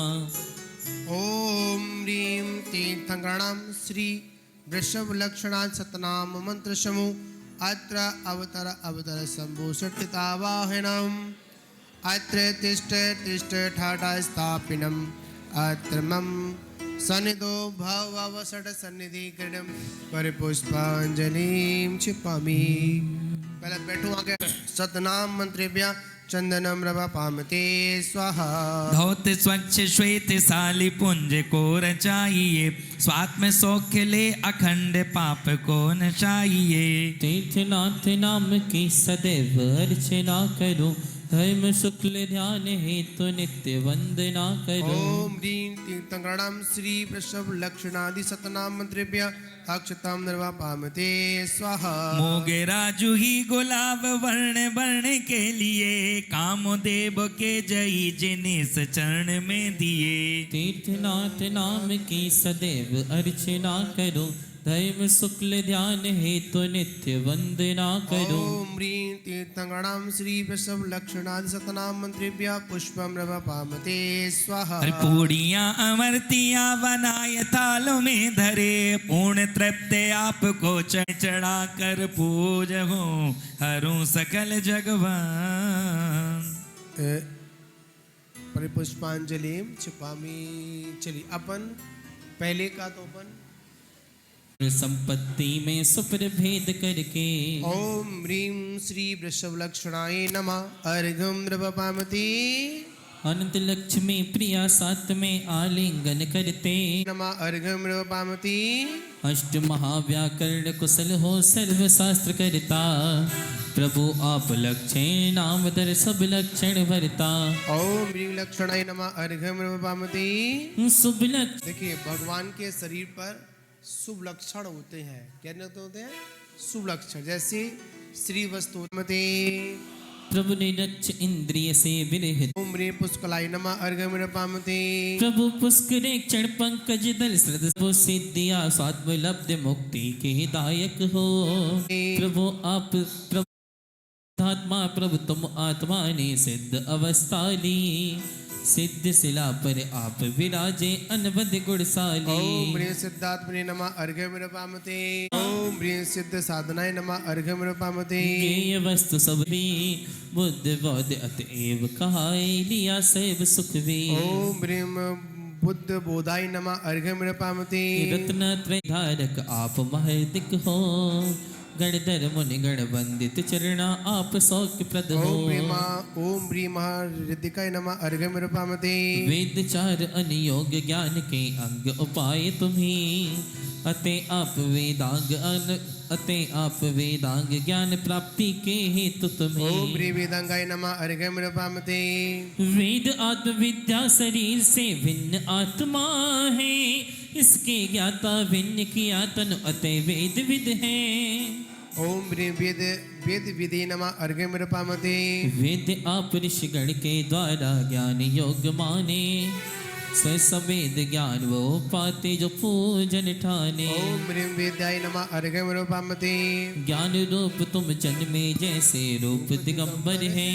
ओम ह्रीं तीर्थंकरणं श्री वृषभ लक्षणा सतनाम मंत्र समूह अत्र अवतर शंभु षट्टितावाहनम् अत्र तिष्ठ तिष्ठ ठाठा स्थापिनम् अत्र मम सन्निधो भव षट सन्निधि कृणम परिपुष्पांजलिं क्षिपामि। पहले बैठो आगे। सतनाम मंत्रेभ्यः चंदनम रवा पामते स्वाहा। धौत स्वच्छ श्वेत साली पुंज को रचाइए, स्वात्म सौख्य ले अखंड पाप को नचाइए। तीर्थनाथ नाम की सदैव अर्चना करो, धर्म शुक्ल ध्यान हेतु नित्य वंदना करो। ओम ह्रीं तीर्थंकरणं श्री वृषभ लक्षणादि सतनाम मंत्रेभ्यः अक्षतां नर्वा पामते स्वाहा। मोगे राजू ही गुलाब वर्ण वर्ण के लिए, कामदेव के जई जिनिस चरण में दिए। तीर्थनाथ नाम की सदैव अर्चना करो, धर्म शुक्ल ध्यान हेतु नित्य वंदना करो। ओम ह्रीं तीर्थंकरणं श्री वृषभ लक्षणादि सतनाम मंत्रेभ्यः पुष्पम रवा पामते स्वाहा। पूड़ियाँ अमरतियाँ बनाए थालों में धरे, पूर्ण तृप्त आपको चढ़ा कर पूजो हरूँ सकल जगवान। परिपुष्पांजलिं क्षिपामि। चलिए अपन पहले का तो अपन संपत्ति में सुप्रभेद करके। ओम ह्रीं श्री वृषभ लक्षणाय नमः अर्घ्यं द्रवपामति। अनंत लक्ष्मी प्रिया सात में आलिंगन करते, नमः अर्घ्यं द्रवपामति। अष्ट महाव्याकरण कुशल हो सर्व शास्त्र करता, प्रभु आप लक्षण नाम दर सब लक्षण भरता। ओम ह्रीं लक्षणाय नमः अर्घ्यं द्रवपामति। शुभ लक्षण देखिए भगवान के शरीर पर शुभ लक्षण होते हैं। क्या होते हैं? शुभ लक्षण। जैसे श्री वस्तुमते प्रभु निरक्ष इंद्रिय से विरहित। ओम ह्रीं पुष्कलाय नमः अर्घ्यं द्रवपामति। प्रभु पुष्करे क्षण पंकज दल श्रद्धा सिद्धिया स्वात्म लब्ध मुक्ति के दायक हो। प्रभु आप प्रभु आत्मा, प्रभु तुम आत्मा ने सिद्ध अवस्था ली, सिद्ध शिला पर आप विराजे अनवद गुणशाली। ओम ह्रीं सिद्धात्मने नमः अर्घ्यमिरपामते। ओम ह्रीं सिद्ध साधनाय नमः अर्घ्यमिरपामते। ज्ञेय वस्तु सब भी बुद्ध बौद्ध अतएव कहाय लिया सैव सुख भी। ओम ह्रीं बुद्ध बोधाय नमः अर्घ्यमिरपामते। रत्नत्रय धारक आप महदिक हो, गणधर मुनि गण वंदित चरणा आप सौख्य प्रद हो। ओम ह्रीं महाहृदिकाय नमः अर्घ्यमिरपामते। वेद चार अनियोग ज्ञान के अंग उपाय तुम्ही, अते आप वेदांग ज्ञान प्राप्ति के हेतु तुम्हें। ओम ह्रीं वेदांगाय नमः अर्घ्यमिरपामते। वेद आत्म विद्या शरीर से भिन्न आत्मा है, इसके ज्ञाता भिन्न किया तनु अतः वेद विद है। ओम ह्रीं वेद विदे नमः अर्घ्यमिरपामते। वेद आप ऋषिगण के द्वारा ज्ञान योग माने, सवेद ज्ञान वो पाते जो पूजन ठाने। ओम ह्रीं वेदाय नमः अर्घ्यमिरपामते। ज्ञान रूप तुम जन्मे जैसे रूप दिगंबर है,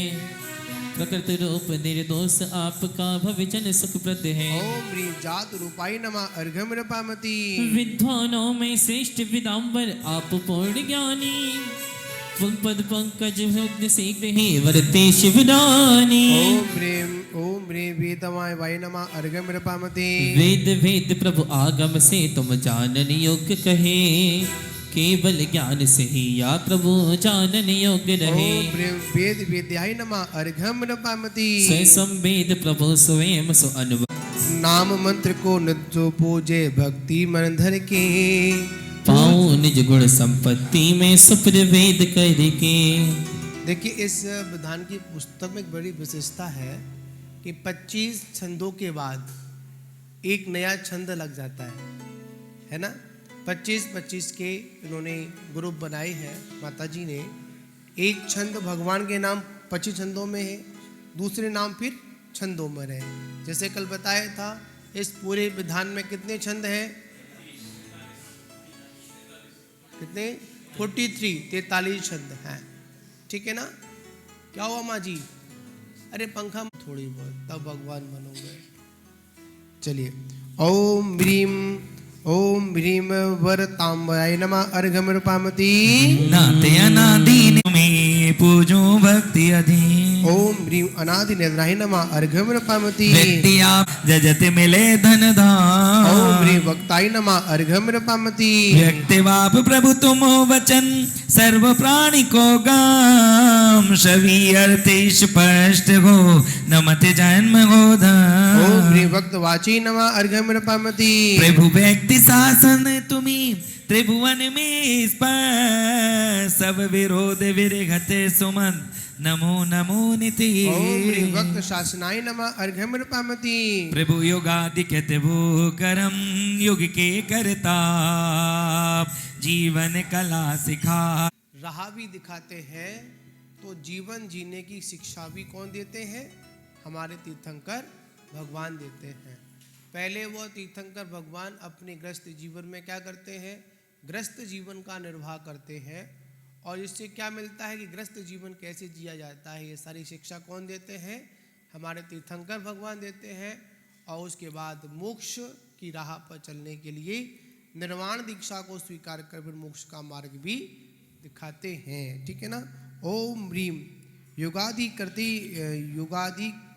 प्रकृति रूप निर्दोष आपका भविजन सुखप्रद है। ओम ह्रीं जात रूपाय नमः अर्घ्यमिरपामते। विद्वानों में श्रेष्ठ विदाम्बर आप पूर्ण ज्ञानी, पद पंकज शीघ्र ही वरते शिवदानी। ओम ह्रीं वेदमाय वाय नमः अर्घ्यमिरपामते। वेद वेद प्रभु आगम से तुम जानन योग्य कहे, केवल ज्ञान से ही या प्रभु जानन योग्य रहे। ओम ह्रीं वेद वेद्याय नमः अर्घ्यमिरपामते। स्वयं वेद प्रभु स्वयं सो अनुभव, नाम मंत्र को नित्य पूजे भक्ति मन धर के, पाऊं निज गुण संपत्ति में सुप्र वेद करके। देखिए इस विधान की पुस्तक में एक बड़ी विशेषता है कि 25 छंदों के बाद एक नया छंद लग जाता है ना। 25-25 के इन्होंने ग्रुप बनाए हैं माताजी ने। एक छंद भगवान के नाम 25 छंदों में है, दूसरे नाम फिर छंदों में है। जैसे कल बताया था इस पूरे विधान में कितने छंद हैं? कितने? 43 छंद हैं, ठीक है ना। क्या हुआ माँ जी? अरे पंखा थोड़ी बहुत, तब भगवान बनोगे। चलिए ओम ह्रीं वरतांबराय नमः अर्घ्यमिरपामते। नाते अनादि में पूजो भक्ति अधीन। ओम ह्रीं अनादि निद्राय नमः अर्घ्यमिरपामते। व्यक्ति आप जजत मिले धन धाम। ओम ह्रीं वक्ताय नमः अर्घ्यमिरपामते। व्यक्ति बाप प्रभु तुम हो वचन, सर्व प्राणी को गाम, सभी अर्थ स्पष्ट हो, नमते जन्म हो धाम। ओम ह्रीं वक्त वाची नमः अर्घ्यमिरपामते। प्रभु व्यक्ति शासन तुम्ही त्रिभुवन में स्पर्श, सब विरोध विरघते सुमन, नमो नमो निति। ओम ह्रीं वक्त शासनाय नमः अर्घ्यमिरपामते। प्रभु योगादिकृत भूकरम, युग के करता जीवन कला सिखा। राह भी दिखाते हैं तो जीवन जीने की शिक्षा भी कौन देते हैं? हमारे तीर्थंकर भगवान देते हैं। पहले वो तीर्थंकर भगवान अपने ग्रस्त जीवन में क्या करते हैं? ग्रस्त जीवन का निर्वाह करते हैं, और इससे क्या मिलता है कि ग्रस्त जीवन कैसे जिया जाता है, ये सारी शिक्षा कौन देते हैं? हमारे तीर्थंकर भगवान देते हैं। और उसके बाद मोक्ष की राह पर चलने के लिए निर्वाण दीक्षा को स्वीकार कर फिर मोक्ष का मार्ग भी दिखाते हैं, ठीक है ना। ओम ह्रीं युगादि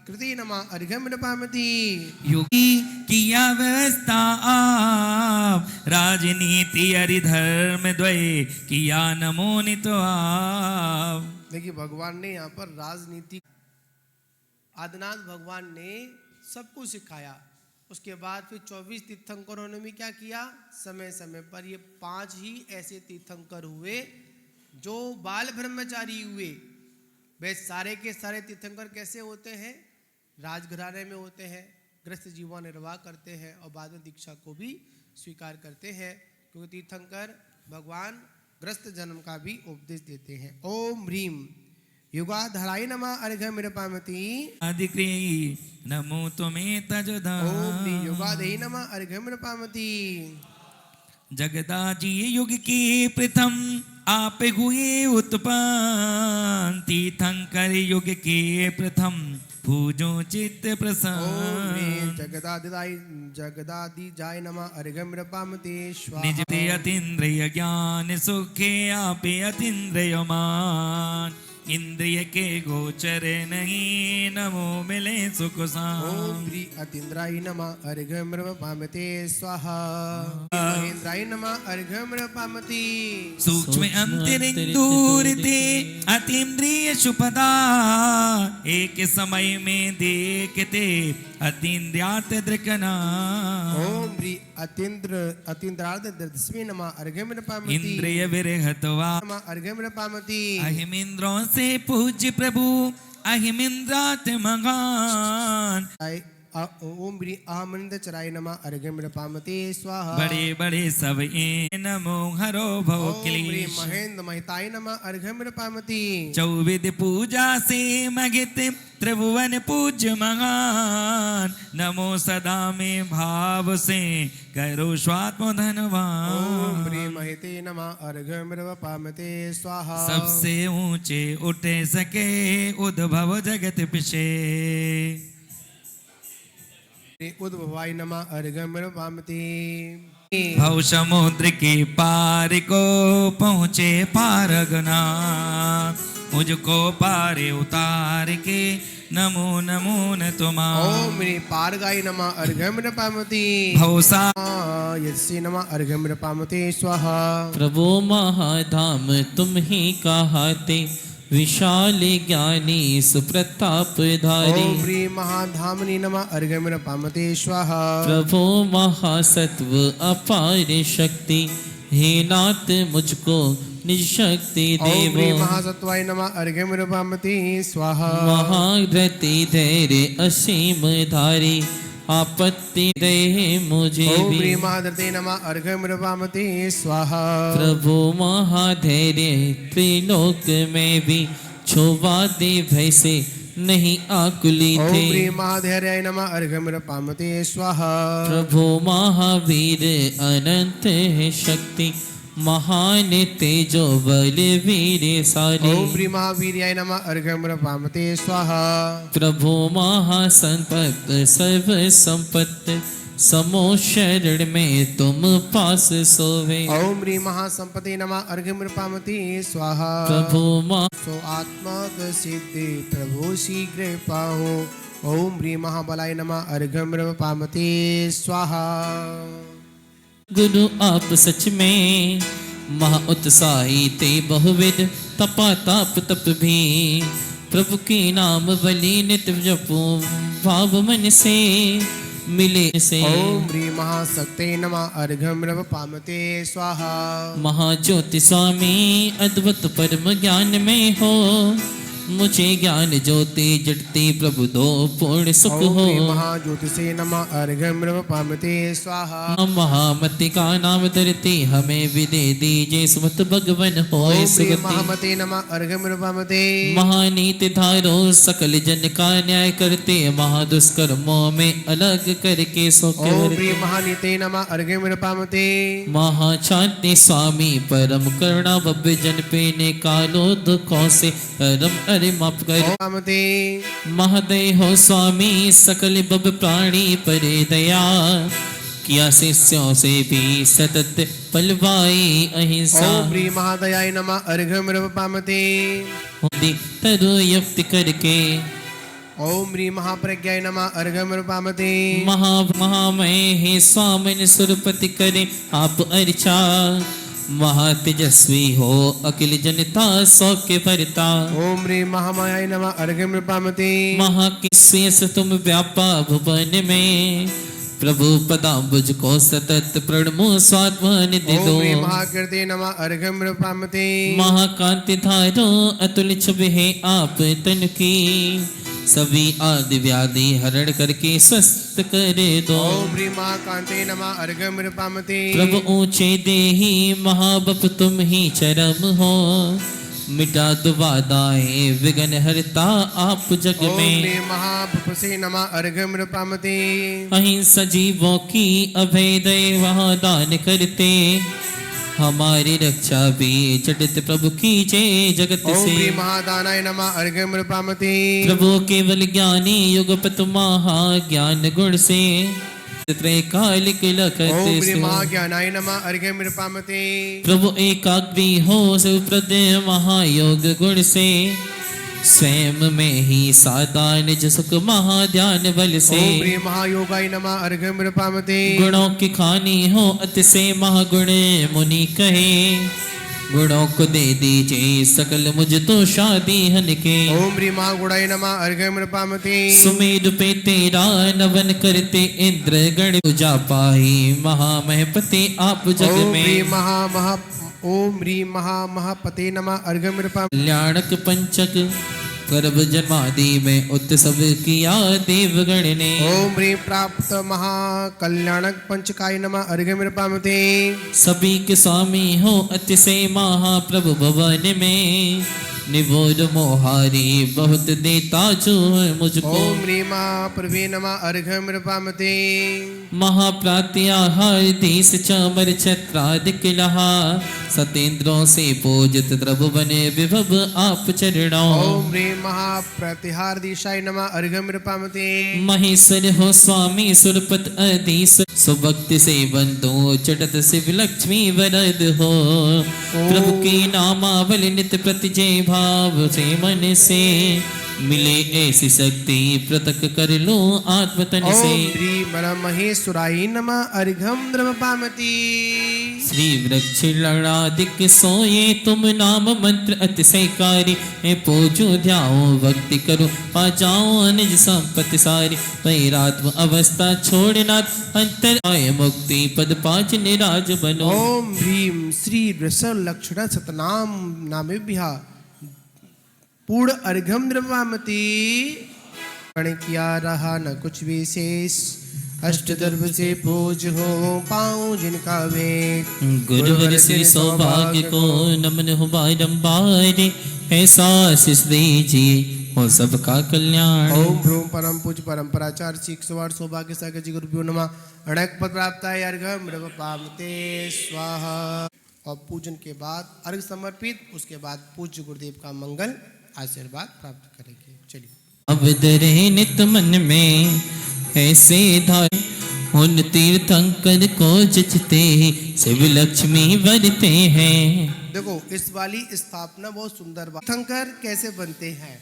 कृते नमः अर्घ्यमिरपामते। योगी किया व्यवस्था आप, राजनीति हरिधर्म द्वय किया नमो नितो आप। देखिए भगवान ने यहाँ पर राजनीति, आदिनाथ भगवान ने सबको सिखाया। उसके बाद फिर 24 तीर्थंकरों ने भी क्या किया? समय समय पर ये 5 ही ऐसे तीर्थंकर हुए जो बाल ब्रह्मचारी हुए। वे सारे के सारे तीर्थंकर कैसे होते हैं? राजघराने में होते हैं, ग्रस्त जीवन निर्वाह करते हैं और बाद में दीक्षा को भी स्वीकार करते हैं, क्योंकि तीर्थंकर भगवान ग्रस्त जन्म का भी उपदेश देते हैं। ओम ह्रीं युगाधराय नमः अर्घ्यमिरपामते। अधिक्री नमो तुम्हें तजदा। ओम ह्रीं युगाधये नमः अर्घ्यमिरपामते। जगदाजी युग की प्रथम आप हुए उत्पन्न, तीर्थंकर युग के प्रथम पूजो चित्त ओम प्रसन्न ह्रीं जगदादिजाय नमः अर्घ्यं पामते स्वाहा निज ते अतीन्द्रिय ज्ञान सुखे आपे अतीन्द्रिय मान इंद्रिय के गोचर नहीं नमो मिले सुख ओम साम ह्रीं अतीन्द्राय नमः अर्घ्यं पामते स्वाहा महेन्द्राय नमः अर्घ्यं पामते सूक्ष्म अंतरिक दूर ते अतीन्द्रिय शुपदा एक समय में देखते अतीन्द्रियात दृकना ओम ह्रीं अतीन्द्रार्ध दस्मै नमः अर्घ्यं पामते इंद्रिय विरहतवा नमः अर्घ्यं पामते अहिमिंद्रों से पूज्य प्रभु अहिमिंद्रात महान ओम ह्रीं आमनंदचराय नमः अर्घ्यं पामते स्वाहा बड़े बड़े सब नमो हरो भव ओम ह्रीं क्लेश महेंद्र महिताय नमः अर्घ्यं पामते चौविध पूजा से मगित त्रिभुवन पूज्य महान नमो सदा में भाव से करो स्वात्म ओम धनवान ह्रीं महिते नमः अर्घ्यं पामते स्वाहा सबसे ऊंचे उठ सके उद्भव जगत पिछे उद्भवाय नमः अर्घ्यं पामते भव समुद्र के पार को पहुँचे पारगना मुझको पारे उतार के नमो नमो न तुम्हारा ओम ह्रीं पारगाय नमः अर्घ्यं पामते भवसा यस्य नमः अर्घ्यं पामते स्वाहा प्रभु महाधाम तुम ही कहाते विशाल ज्ञानी सुप्रतापधारी ओम ह्रीं महाधामनि नमः अर्घ्यं पामते स्वाहा प्रभु महासत्व अपार शक्ति हे नाथ मुझको निज शक्ति ओम ह्रीं देवो महासत्वाय नमः अर्घ्यं पामते स्वाहा महाव्रति धैर्य असीम धारी आपत्ति रहे मुझे ओम भी ह्रीं महाधरते नमः अर्घ्यं पामते स्वाहा प्रभु महाधैर्य त्रिलोक में भी छोवा दे भय से नहीं आकुली ओम थे ह्रीं महाधैर्याय नमः अर्घ्यं पामते स्वाहा प्रभु महावीर अनंत है शक्ति महान तेजो बल वीर सारे ओम ह्रीं महावीर्याय नमः अर्घ्यं पामते स्वाहा प्रभु महासंपत्त सर्व संपत्त समो शरण में तुम पास सोवे ओम ह्रीं महासंपते नमः अर्घ्यं पामते स्वाहा प्रभु मा सो आत्मक सिद्धि प्रभु शीघ्र पाहो ओम ह्रीं महाबलाय नमः अर्घ्यं पामते स्वाहा गुरु आप सच में महा उत्साही ते बहुविध तपा ताप तप भी प्रभु के नाम बलि नित्य जपो भाव मन से मिले से ओम ह्रीं महाशक्ते नमः अर्घ्यं पामते स्वाहा महाज्योति स्वामी अद्भुत परम ज्ञान में हो मुझे ज्ञान ज्योति जटती प्रभु दो पूर्ण सुख ओम हो ह्रीं महाज्योतिषे नमः अर्घ्यं पामते स्वाहा महामति का नाम धरती हमें विदे दीजे सुमत भगवन ओम होए ह्रीं सुगति महामते नमः अर्घ्यं पामते महानीति धारो सकल जन का न्याय करते महादुष्कर्मों में अलग करके सो के ओम भरते। ह्रीं महानीते नमः अर्घ्यं पामते महाचांति स्वामी परम करुणा भव्य जन पे ने कालो दुखों से परम अरे माफ कर ओम पामते महदय हो स्वामी सकल बब प्राणी परे दया किया शिष्यों से भी सतत पलवाई अहिंसा ओम ह्रीं महादयाय नमः अर्घ्यं पामते होदी तरु युक्ति करके ओम ह्रीं महाप्रज्ञाय नमः अर्घ्यं पामते महामय हे स्वामिन सुरपति करे आप अर्चा महातेजस्वी हो अखिल जनता सौख्य भरता ओम ह्रीं महामायाय नमः अर्घ्यं पामते महाकिस्वेश तुम व्यापा भुवन में प्रभु पदाम्बुज को सतत प्रणमो स्वात्मान दे ओम दो ह्रीं महाकृते नमः अर्घ्यं पामते महाकांति धारो अतुल छवि है आप तन की सभी आदि व्याधि हरण करके स्वस्थ करे दो ओम ह्रीं महाकांते नमः अर्घ्यं पामते प्रभु ऊंचे देही महाबप तुम ही चरम हो मिटा दुबादाएं विघ्न हरता आप जग ओम में ह्रीं महाभुपसे नमः अर्घ्यं पामते अहिंसा जीवों की अभय दय वहाँ दान करते हमारी रक्षा भी चटित प्रभु कीजे जगत ओम से। ह्रीं महादानाय नमः अर्घ्यं नृपामते। प्रभु केवल ज्ञानी युगपत महाज्ञान गुण से त्रैकालिक लखत ओम ह्रीं सो। महाज्ञानाय नमः अर्घ्यं नृपामते। प्रभु एकाग्री हो सुप्रद महायोग गुण से। स्वयं में ही सादा निज सुख महाध्यान बल से। ओम ह्रीं महायोगाय नमः अर्घ्यं नृपामते। गुणों की खानी हो अति से महागुण मुनि कहे। गुणों को दे दीजिए सकल मुझ तो शादी हन के। ओम ह्रीं महागुणाय नमः अर्घ्यं नृपामते। सुमेरु पे तेरा नवन करते इंद्र गण पूजा पाही महामहपति आप जग ओम में। ओम ह्रीं महामहपते नमः अर्घ्यं नृपामते। कल्याणक पंचक गर्भ जन्मादि में उत्सव किया देवगण ने। ओम ह्रीं प्राप्त महाकल्याणक पंचकाय नमः अर्घ्यं नृपामते। सभी के स्वामी हो अतिशय महाप्रभु भवन में। निबोध मोहारी बहुत देता जो है मुझको। ओम ह्रीं महाप्रभे नमः अर्घ्यं नृपामते। महाप्रात्याहार देश चमर छत्रादिक लहा। सतेंद्रों से पूजित प्रभु बने विभव आप चरणों। ओम ह्रीं महाप्रतिहार दिशाय नमः अर्घ्यं नृपामते। महेश्वर हो स्वामी सुरपत अधीश। सुभक्ति से बंधु चटत शिव लक्ष्मी वरद हो। प्रभु की नामावली नित्य प्रति जय भाव से मन से। मिले ऐसी शक्ति पृथक कर लो आत्मतन से। ओम ह्रीं महेश्वराय नमः अर्घ्यं नृपामते। श्री वृक्ष लड़ादिक सोये तुम नाम मंत्र अतिशयकारी। पूजो ध्याओ भक्ति करो पा जाओ निज संपत्ति सारी। पैरात्म अवस्था छोड़ना अंतर आय मुक्ति पद पाच निराज बनो। ओम ह्रीं श्री वृषभ लक्षण सतनाम नामेभ्यः पूर्ण अर्घ्यं नृपामते। गण किया रहा न कुछ विशेष। अष्टदर्भ से पूज हो पाऊं जिनका वेद। गुरुवर श्री सौभाग्य को नमन हो बारंबार। ऐसा आशीष दीजिए हो सबका कल्याण। ओम भ्रूम परम पूज परंपराचार्य श्री 108 सौभाग्य सागर जी गुरुभ्यो नमः। अणक पद प्राप्ताय अर्घ्यं नृपामते स्वाहा। और पूजन के बाद अर्घ समर्पित, उसके बाद पूज्य गुरुदेव का मंगल आशीर्वाद प्राप्त करेंगे। चलिए। अब दरे नित मन में ऐसे धारे। उन तीर्थंकर को जचते शिव लक्ष्मी वरते हैं। देखो इस वाली स्थापना बहुत सुंदर बात। तीर्थंकर कैसे बनते हैं,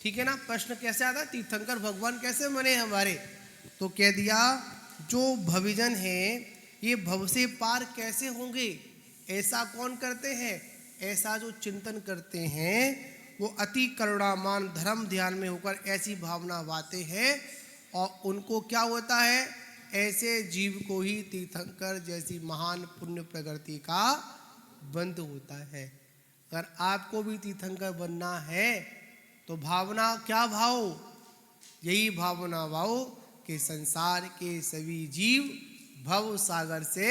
ठीक है ना। प्रश्न कैसे आता, तीर्थंकर भगवान कैसे बने हमारे, तो कह दिया जो भविजन है ये भव से पार कैसे होंगे। ऐसा कौन करते हैं, ऐसा जो चिंतन करते हैं वो अति करुणामान धर्म ध्यान में होकर ऐसी भावना वाते हैं। और उनको क्या होता है, ऐसे जीव को ही तीर्थंकर जैसी महान पुण्य प्रगति का बंध होता है। अगर आपको भी तीर्थंकर बनना है तो भावना क्या भाव, यही भावना भाव कि संसार के सभी जीव भव सागर से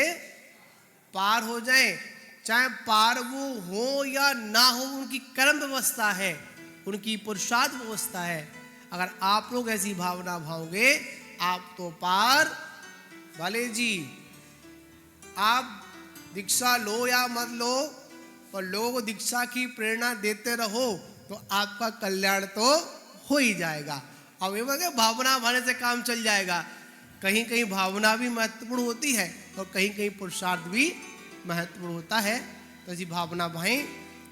पार हो जाएं। चाहे पार वो हो या ना हो, उनकी कर्म व्यवस्था है, उनकी पुरुषार्थ व्यवस्था है। अगर आप लोग ऐसी भावना भाओगे आप तो पार वाले जी। आप दीक्षा लो या मत लो, पर लोगों को दीक्षा की प्रेरणा देते रहो तो आपका कल्याण तो हो ही जाएगा। अब ये मतलब भावना भाने से काम चल जाएगा। कहीं कहीं भावना भी महत्वपूर्ण होती है और कहीं कहीं पुरुषार्थ भी महत्वपूर्ण होता है। तो ऐसी भावना भाई।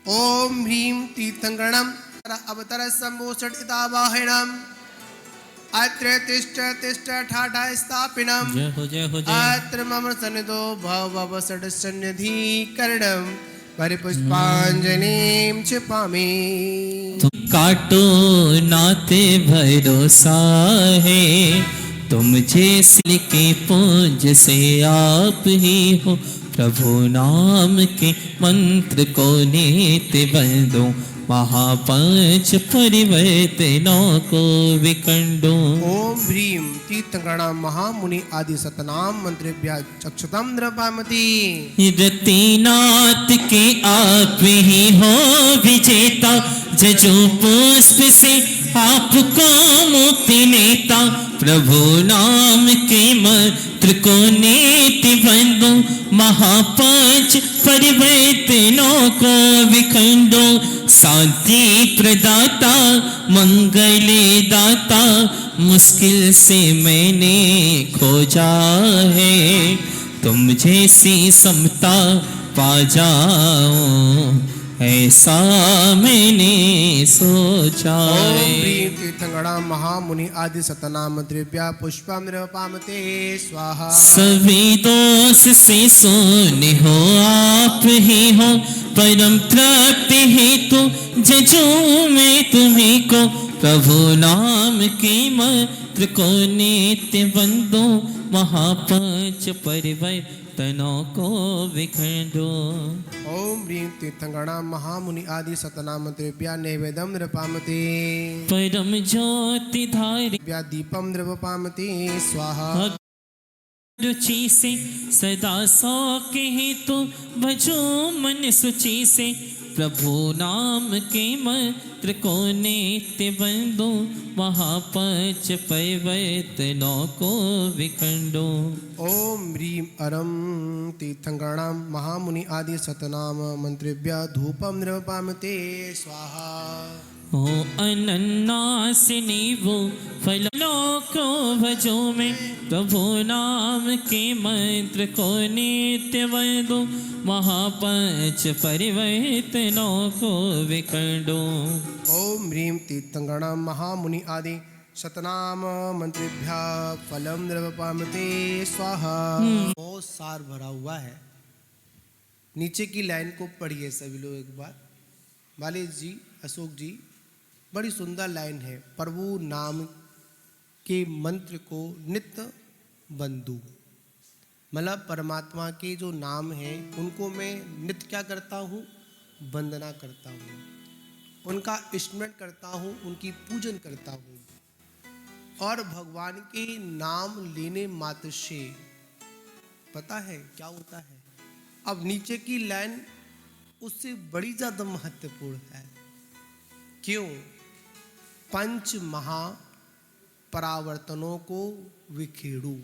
ओम ह्रीं तीर्थंकरणम अवतर संभोषितावाहिनम अत्र तिष्ठ तिष्ठ ठाठा स्थापिनम। जय हो जय हो जय। अत्र मम सन्निधो भव सन्निधि करणम परिपुष्पांजलिं क्षिपामि। तुम काटो नाते भरोसा है। तुम जैसे के पूज से आप ही हो। प्रभु नाम के मंत्र को नीति बंदो। महापंच परिवर्तनों को विकंडो। ओम ह्रीं तीर्थंकरणम महामुनि आदि सतनाम मंत्रेभ्यः चक्षुतम नृपामति। रतिनाथ के आप ही हो विजेता। जजो पुष्प से आपको मुक्ति नेता। प्रभु नाम के मंत्र को नीति बंदो, महापांच परिवर्तनों को विखंडो, शांति प्रदाता मंगले दाता, मुश्किल से मैंने खोजा है, तुम जैसी समता पा जाऊं, ऐसा मैंने सोचा ओम है। ह्रीं तीर्थंकरणं महामुनि आदि सतनाम द्रव्या पुष्पमृपामते स्वाहा। सभी दोष से सोने हो आप ही हो, परम तृप्ति हेतु जजू मैं तुम्हीं को, प्रभु नाम के मंत्र को नित्य बंदो, महापांच परिवर्तनों को विखंडो। ओम ह्रीं तीर्थंकरणं महामुनि आदि सतनाम द्रव्या नैवेद्यं नृपामते परम ज्योति धारी द्रव्या दीपं नृपामते स्वाहा। रुचि से सदा सौ के हेतु भजो मन सुचि से, प्रभु नाम के मंत्र को नित्य बंदो, महापांच परिवर्तनों को विखंडो। ओम ह्रीं अरं तीर्थंकरणं महामुनि आदि सतनाम मंत्रेभ्यः धूपं नृपामते स्वाहा। ओ अनन्नासिनी वो फलों को भजो में, प्रभु नाम के मंत्र को नित्य बंदो, महापांच परिवर्तनों को विखंडो। ओम ह्रीं तीर्थंकरणं महामुनि आदि सतनाम मंत्रेभ्यः फलं नृपामते स्वाहा। बहुत सार भरा हुआ है। नीचे की लाइन को पढ़िए सभी लोग एक बार। बालेश जी, अशोक जी, बड़ी सुंदर लाइन है। प्रभु नाम के मंत्र को नित्य बंधु, मतलब परमात्मा के जो नाम हैं उनको मैं नित्य क्या करता हूँ, वंदना करता हूँ, उनका स्मरण करता हूँ, उनकी पूजन करता हूँ। और भगवान के नाम लेने मात्र से पता है क्या होता है। अब नीचे की लाइन उससे बड़ी ज्यादा महत्वपूर्ण है। क्यों? पंच महा परावर्तनों को विखेड़ू।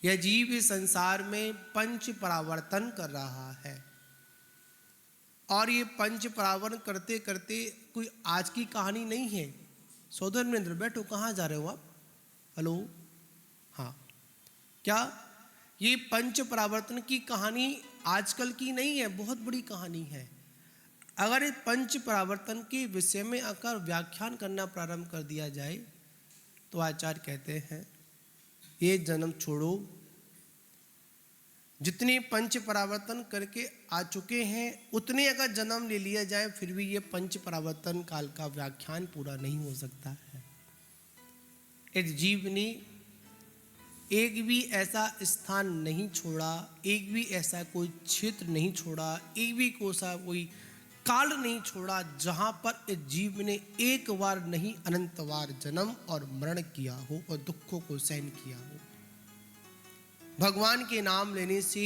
यह जीव इस संसार में पंच परावर्तन कर रहा है, और ये पंच परावर्तन करते करते कोई आज की कहानी नहीं है। सौदर नरेंद्र, बैठो, कहाँ जा रहे हो आप? हेलो, हाँ, क्या ये पंच परावर्तन की कहानी आजकल की नहीं है, बहुत बड़ी कहानी है। अगर इस पंच परावर्तन के विषय में अगर व्याख्यान करना प्रारंभ कर दिया जाए तो आचार्य कहते हैं ये जन्म छोड़ो, जितने पंच परावर्तन करके आ चुके हैं उतने अगर जन्म ले लिया जाए फिर भी ये पंच परावर्तन काल का व्याख्यान पूरा नहीं हो सकता है। इस जीव ने एक भी ऐसा स्थान नहीं छोड़ा, एक भी ऐसा कोई क्षेत्र नहीं छोड़ा, एक भी कोई काल नहीं छोड़ा जहां पर इस जीव ने एक बार नहीं अनंत बार जन्म और मरण किया हो और दुखों को सहन किया हो। भगवान के नाम लेने से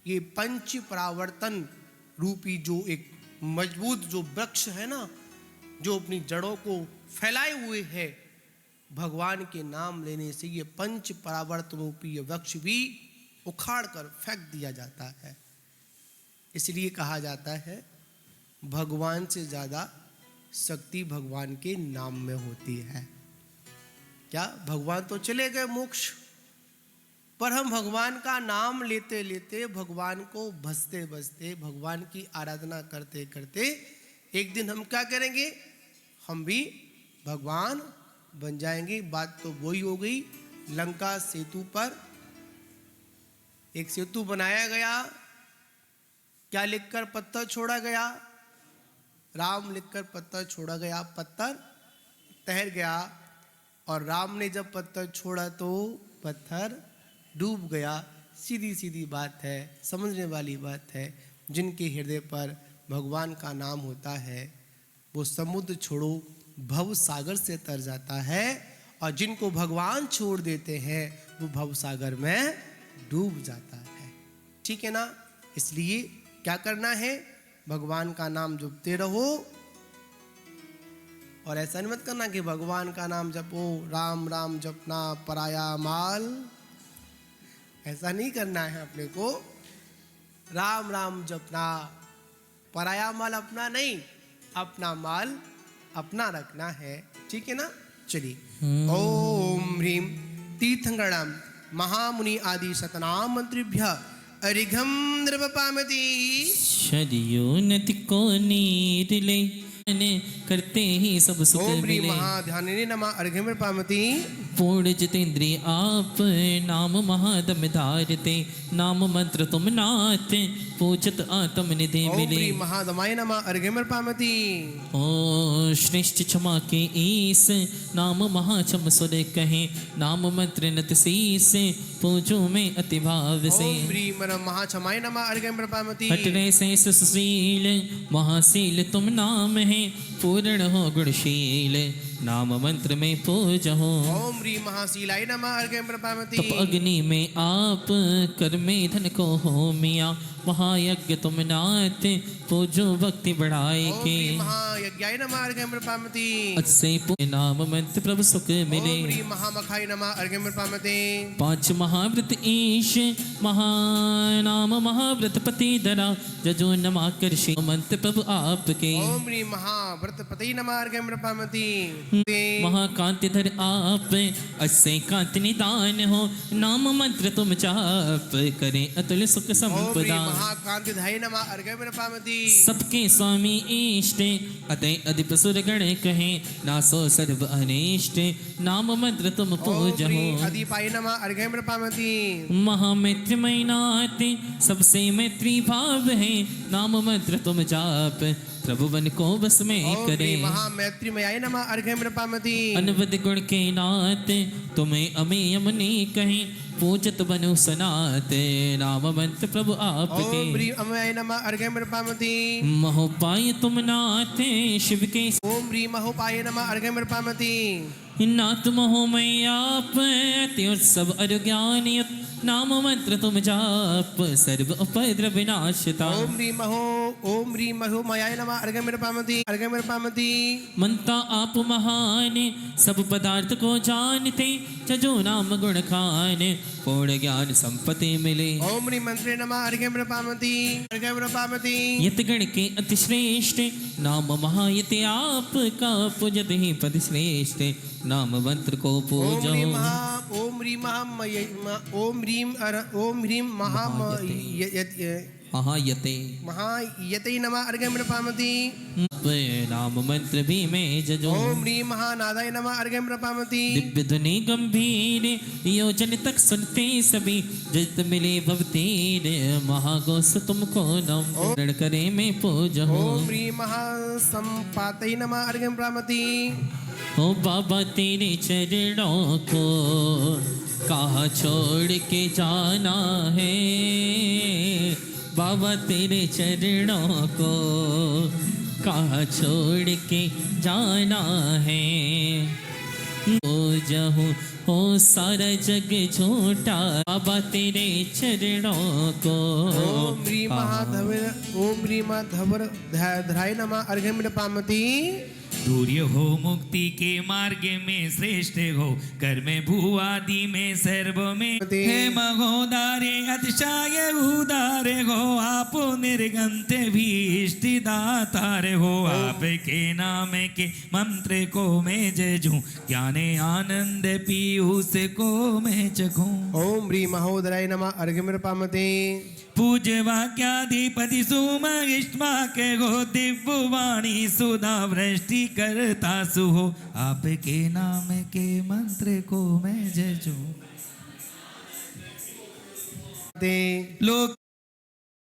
ये पंच परावर्तन रूपी जो एक मजबूत जो वृक्ष है ना, जो अपनी जड़ों को फैलाए हुए है, भगवान के नाम लेने से ये पंच परावर्तन रूपी ये वृक्ष भी उखाड़ कर फेंक दिया जाता है। इसलिए कहा जाता है भगवान से ज्यादा शक्ति भगवान के नाम में होती है। क्या भगवान तो चले गए मोक्ष, पर हम भगवान का नाम लेते लेते, भगवान को भजते भजते, भगवान की आराधना करते करते एक दिन हम क्या करेंगे, हम भी भगवान बन जाएंगे। बात तो वही हो गई। लंका सेतु पर एक सेतु बनाया गया, क्या लिखकर पत्थर छोड़ा गया, राम लिखकर पत्थर छोड़ा गया, पत्थर तैर गया, और राम ने जब पत्थर छोड़ा तो पत्थर डूब गया। सीधी सीधी बात है, समझने वाली बात है। जिनके हृदय पर भगवान का नाम होता है वो समुद्र छोड़ो भव सागर से तर जाता है, और जिनको भगवान छोड़ देते हैं वो भव सागर में डूब जाता है। ठीक है ना? इसलिए क्या करना है, भगवान का नाम जपते रहो, और ऐसा नहीं मत करना कि भगवान का नाम जपो, राम राम जपना पराया माल, ऐसा नहीं करना है अपने को। राम राम जपना, पराया माल अपना नहीं, अपना माल अपना रखना है, ठीक है ना। चलिए, ओम ह्रीम तीर्थंकरणाम महामुनि आदि शतनाम मंत्रिभ्य अरिघम नृपपामति। शरियो नति को नीर ले करते ही सब सुख ओम ह्रीम मिले। महाध्यानिने नमः अर्घ्यम नृपामति। पूर्ण जितेंद्रिय आप नाम महादम धारते, नाम मंत्र तुम नाथ पूजत आत्म निधि ओम मिले। ह्रीम महादमाय नमः अर्घ्यम नृपामति। ओ श्रेष्ठ क्षमा के ईस नाम महाक्षम सुर कहे, नाम मंत्र नत शीस पूजो में अति भाव से। ओम ह्रीम महाक्षमाय नमः अर्घ्यम नृपामति। हटने से सुशील महाशील तुम नाम है, पूर्ण हो गुणशील नाम मंत्र में पूजो। ओम ह्रीम महाशीलाय नमः अर्घ्यम नृपामति। तप अग्नि में आप कर में धन को हो मिया, महायज्ञ तुम नाथ पूजो भक्ति बढ़ाए ओम के। ह्रीम महायज्ञाय नमः अर्घ्यम नृपामति। अच्छे नाम मंत्र प्रभु सुख मिले। ओम ह्रीम महामखाय नमः अर्घ्यम नृपामति। पांच महाव्रत ईश महानाम महाव्रत पति धरा, जजो नमा करशी मंत्र प्रभु आपके। ओम ह्रीम महाव्रत पति नमः अर्घ्यम नृपामति। महाकांति धर आप अस्य कांति निदान हो, नाम मंत्र तुम जाप करें अतुल सुख ओम ह्रीम संपदा। महाकांति धाय नमः अर्घ्यम नृपामति। सबके स्वामी इष्ट अतः अधिप सुर गण कहे, नासो सर्व अनिष्ट नाम मंत्र तुम पूजो। अधिपाय नमः अर्घ्यम नृपामति। महामैत्रीमय नाथ सबसे मैत्री भाव है, नाम मंत्र तुम जाप प्रभु वन को बस में करे। महामैत्रीमयाय नमः अर्घ्यम नृपामति। अनवद गुण के नाथ तुम्हें अमेय मुनि कहे, पूजत बनु सनात नाम मंत्र प्रभु आपके। ओम ह्रीम अमयाय नमः अर्घ्यम नृपामति। महोपाय तुम नाथ शिव के। ओम ह्रीम महोपाय नमः अर्घ्यम नृपामति। नाथ महोमय आप अति उत्सव अरुज्ञान युत, नाम मंत्र तुम जाप सर्व उपद्रव विनाशता। ओम ह्रीम महोमयाय नमः अर्घ्यम नृपामति। अर्घ्यम नृपामति। मनता आप महान सब पदार्थ को जानते, जजो नाम गुण खान पूर्ण ज्ञान संपत्ति मिले। ओम ह्रीम मंत्रे नमः अर्घ्यम नृपामति। अर्घ्यम नृपामति। यत गण के अति श्रेष्ठ नाम महायति आप का, पूजत ही पद श्रेष्ठ नाम मंत्र को पूजो। ओम ह्रीम महायते नमः अर्घ्यम नृपामति। नाम मंत्र भी में जजो। ओम ह्रीम महानादाय नमः अर्घ्यम नृपामति। दिव्य ध्वनि गंभीर योजन तक सुनते सभी, जित मिले भवतीर महागोस तुमको नम रण करे में पूजो। ओम ह्रीम महासंपातय नमः अर्घ्यम नृपामति। ओ बाबा तेरे चरणों को कहाँ छोड़ के जाना है, बाबा तेरे चरणों को कहाँ छोड़ के जाना है। ओ जहूँ हो सारा जग झूठा, बाबा तेरे चरणों को। ओम ह्रीम महाधवर धराय नमः अर्घ्यम नृपामति। दूर्य हो मुक्ति के मार्ग में श्रेष्ठ हो, कर में भूआदि में सर्व में हे महोदारे अतिशय उदारे हो, आप निर्गंत भी इष्टदातार हो। आपके नाम के मंत्र को मैं जजूं, ज्ञाने आनंद पीयूष को मैं चखूं। ओम ह्रीम महोदराय नमः अर्घ्यम नृपामति। पूज्य वाक्याधिपति सुमहिष्मा के हो, दिव्य वाणी सुधा वृष्टि करता सुहो, आपके नाम के मंत्र को मैं जजूं। लोक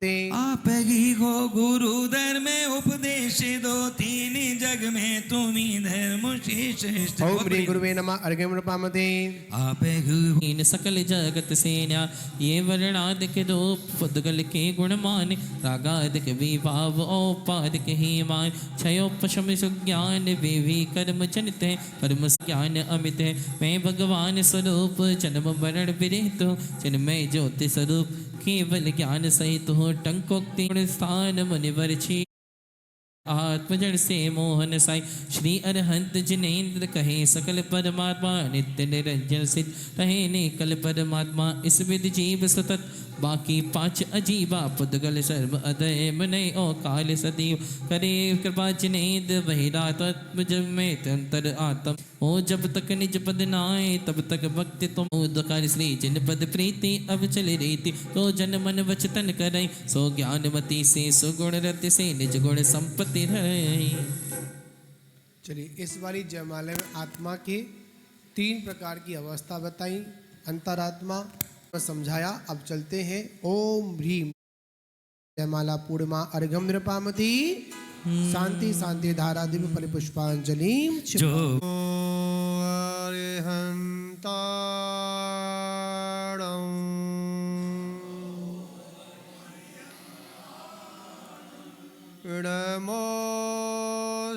आप ही हो गुरु धर्म उपदेश दो, तीन जग में तुम्ही धर्म श्रेष्ठ। ओम ह्रीम गुरुवे नमः अर्घ्यम नृपामति। आप ही इन सकल जगत सेना ये वर्णादिक रूप, पुद्गल के गुणमान रागादिक विभाव औपादिक हीमान, क्षयोपशम सुज्ञान विवि कर्म जनित है, परम ज्ञान अमित है। मैं भगवान स्वरूप जन्म वरण विरहित, चिन्मय ज्योति स्वरूप केवल ज्ञान सहित हो। टंकोक्ति स्थान मुनिवर छी आत्मजन से मोहन साई। श्री अरहंत जिनेन्द्र कहे सकल परमात्मा, नित्य निरंजन सिद्ध रहे नेकल परमात्मा। इस विधि जीव सतत बाकी पांच अजीबा, पुद्गल सर्व अदय मनय ओ काल सतीव। करे कृपा जिनेन्द्र वही रात जब में तंतर आत्म हो। जब तक निज पद नाए तब तक भक्ति तुम उदकार श्री जिन पद प्रीति अब चले रीति। तो जन मन वचतन करई सो ज्ञानमति से सुगुण रति से निज गुण संपत्ति रही। चलिए, इस बारी जयमाला में आत्मा के 3 प्रकार की अवस्था बताई, अंतरात्मा समझाया। अब चलते हैं ओम ह्रीम। जयमाला पूर्णिमा अर्घम नृपामती शांति शांति धारा दिव्य परिपुष्पांजलि। जो नमो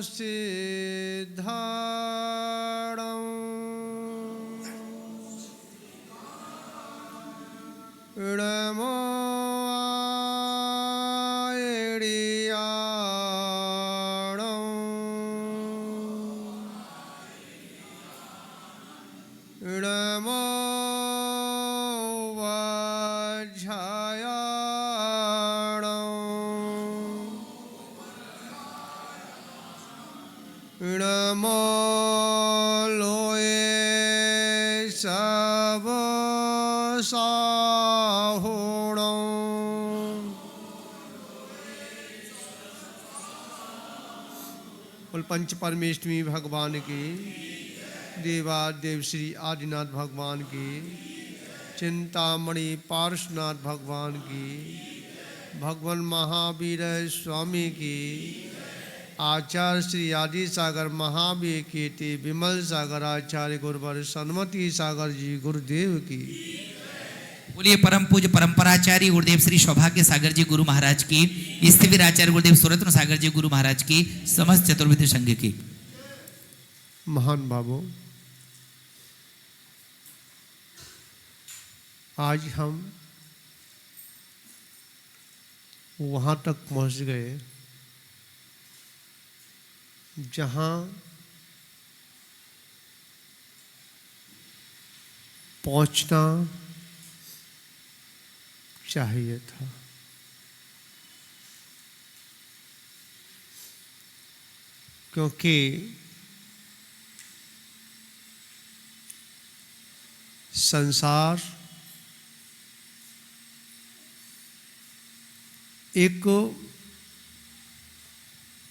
सिद्धाणं नमो नमो नमो लोए सब साहुणों। पंच परमेष्टमी भगवान की, देवादेव श्री आदिनाथ भगवान की, चिंतामणि पार्श्वनाथ भगवान की, भगवान महावीर स्वामी की, आचार्य श्री आदि सागर महावीर कीर्ति विमल सागर आचार्य गुरुवर सन्मति सागर जी गुरुदेव की। बोलिए परम पूज्य परंपराचार्य गुरुदेव श्री सौभाग्य सागर जी गुरु महाराज की, स्थिविर आचार्य गुरुदेव सुरत्न सागर जी गुरु महाराज की, समस्त चतुर्विध संघ की। महान बाबू, आज हम वहाँ तक पहुँच गए जहाँ पहुँचना चाहिए था। क्योंकि संसार एक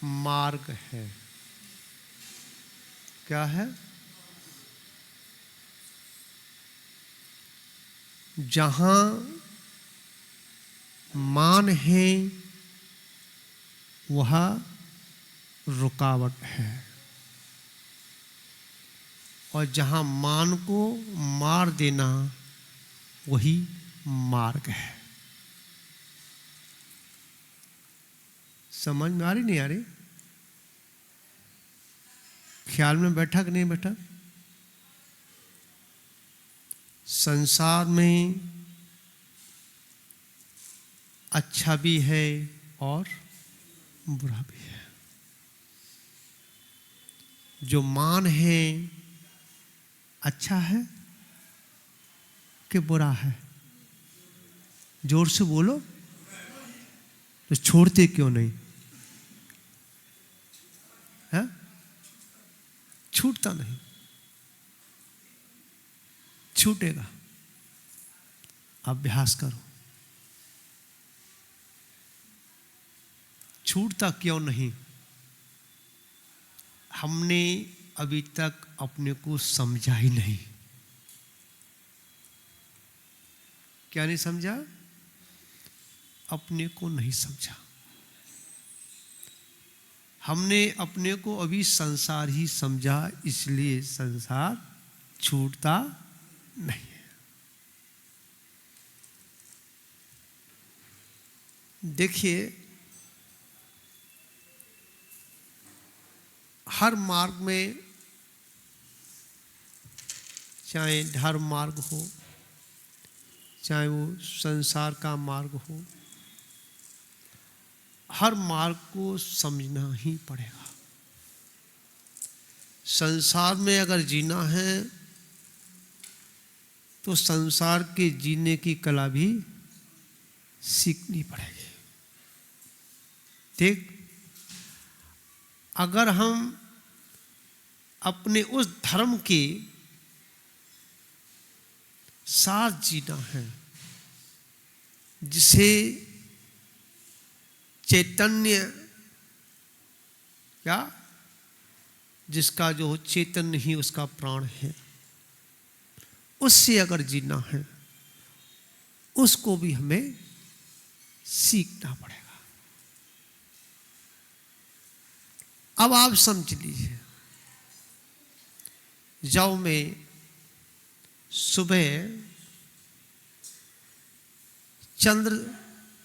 मार्ग है। क्या है? जहां मान है वह रुकावट है, और जहां मान को मार देना वही मार्ग है। समझ में आ रही नहीं आ रही? ख्याल में बैठा कि नहीं बैठा? संसार में अच्छा भी है और बुरा भी है। जो मान है अच्छा है कि बुरा है? जोर से बोलो। तो छोड़ते क्यों नहीं? है? छूटता नहीं, छूटेगा। अभ्यास करो। छूटता क्यों नहीं? हमने अभी तक अपने को समझा ही नहीं। क्या नहीं समझा? अपने को नहीं समझा। हमने अपने को अभी संसार ही समझा, इसलिए संसार छूटता नहीं है। देखिए, हर मार्ग में, चाहे धर्म मार्ग हो, चाहे वो संसार का मार्ग हो, हर मार्ग को समझना ही पड़ेगा। संसार में अगर जीना है तो संसार के जीने की कला भी सीखनी पड़ेगी। ठीक, अगर हम अपने उस धर्म के साथ जीना है जिसे चैतन्य क्या, जिसका जो चैतन्य ही उसका प्राण है, उससे अगर जीना है उसको भी हमें सीखना पड़ेगा। अब आप समझ लीजिए, जब मैं सुबह चंद्र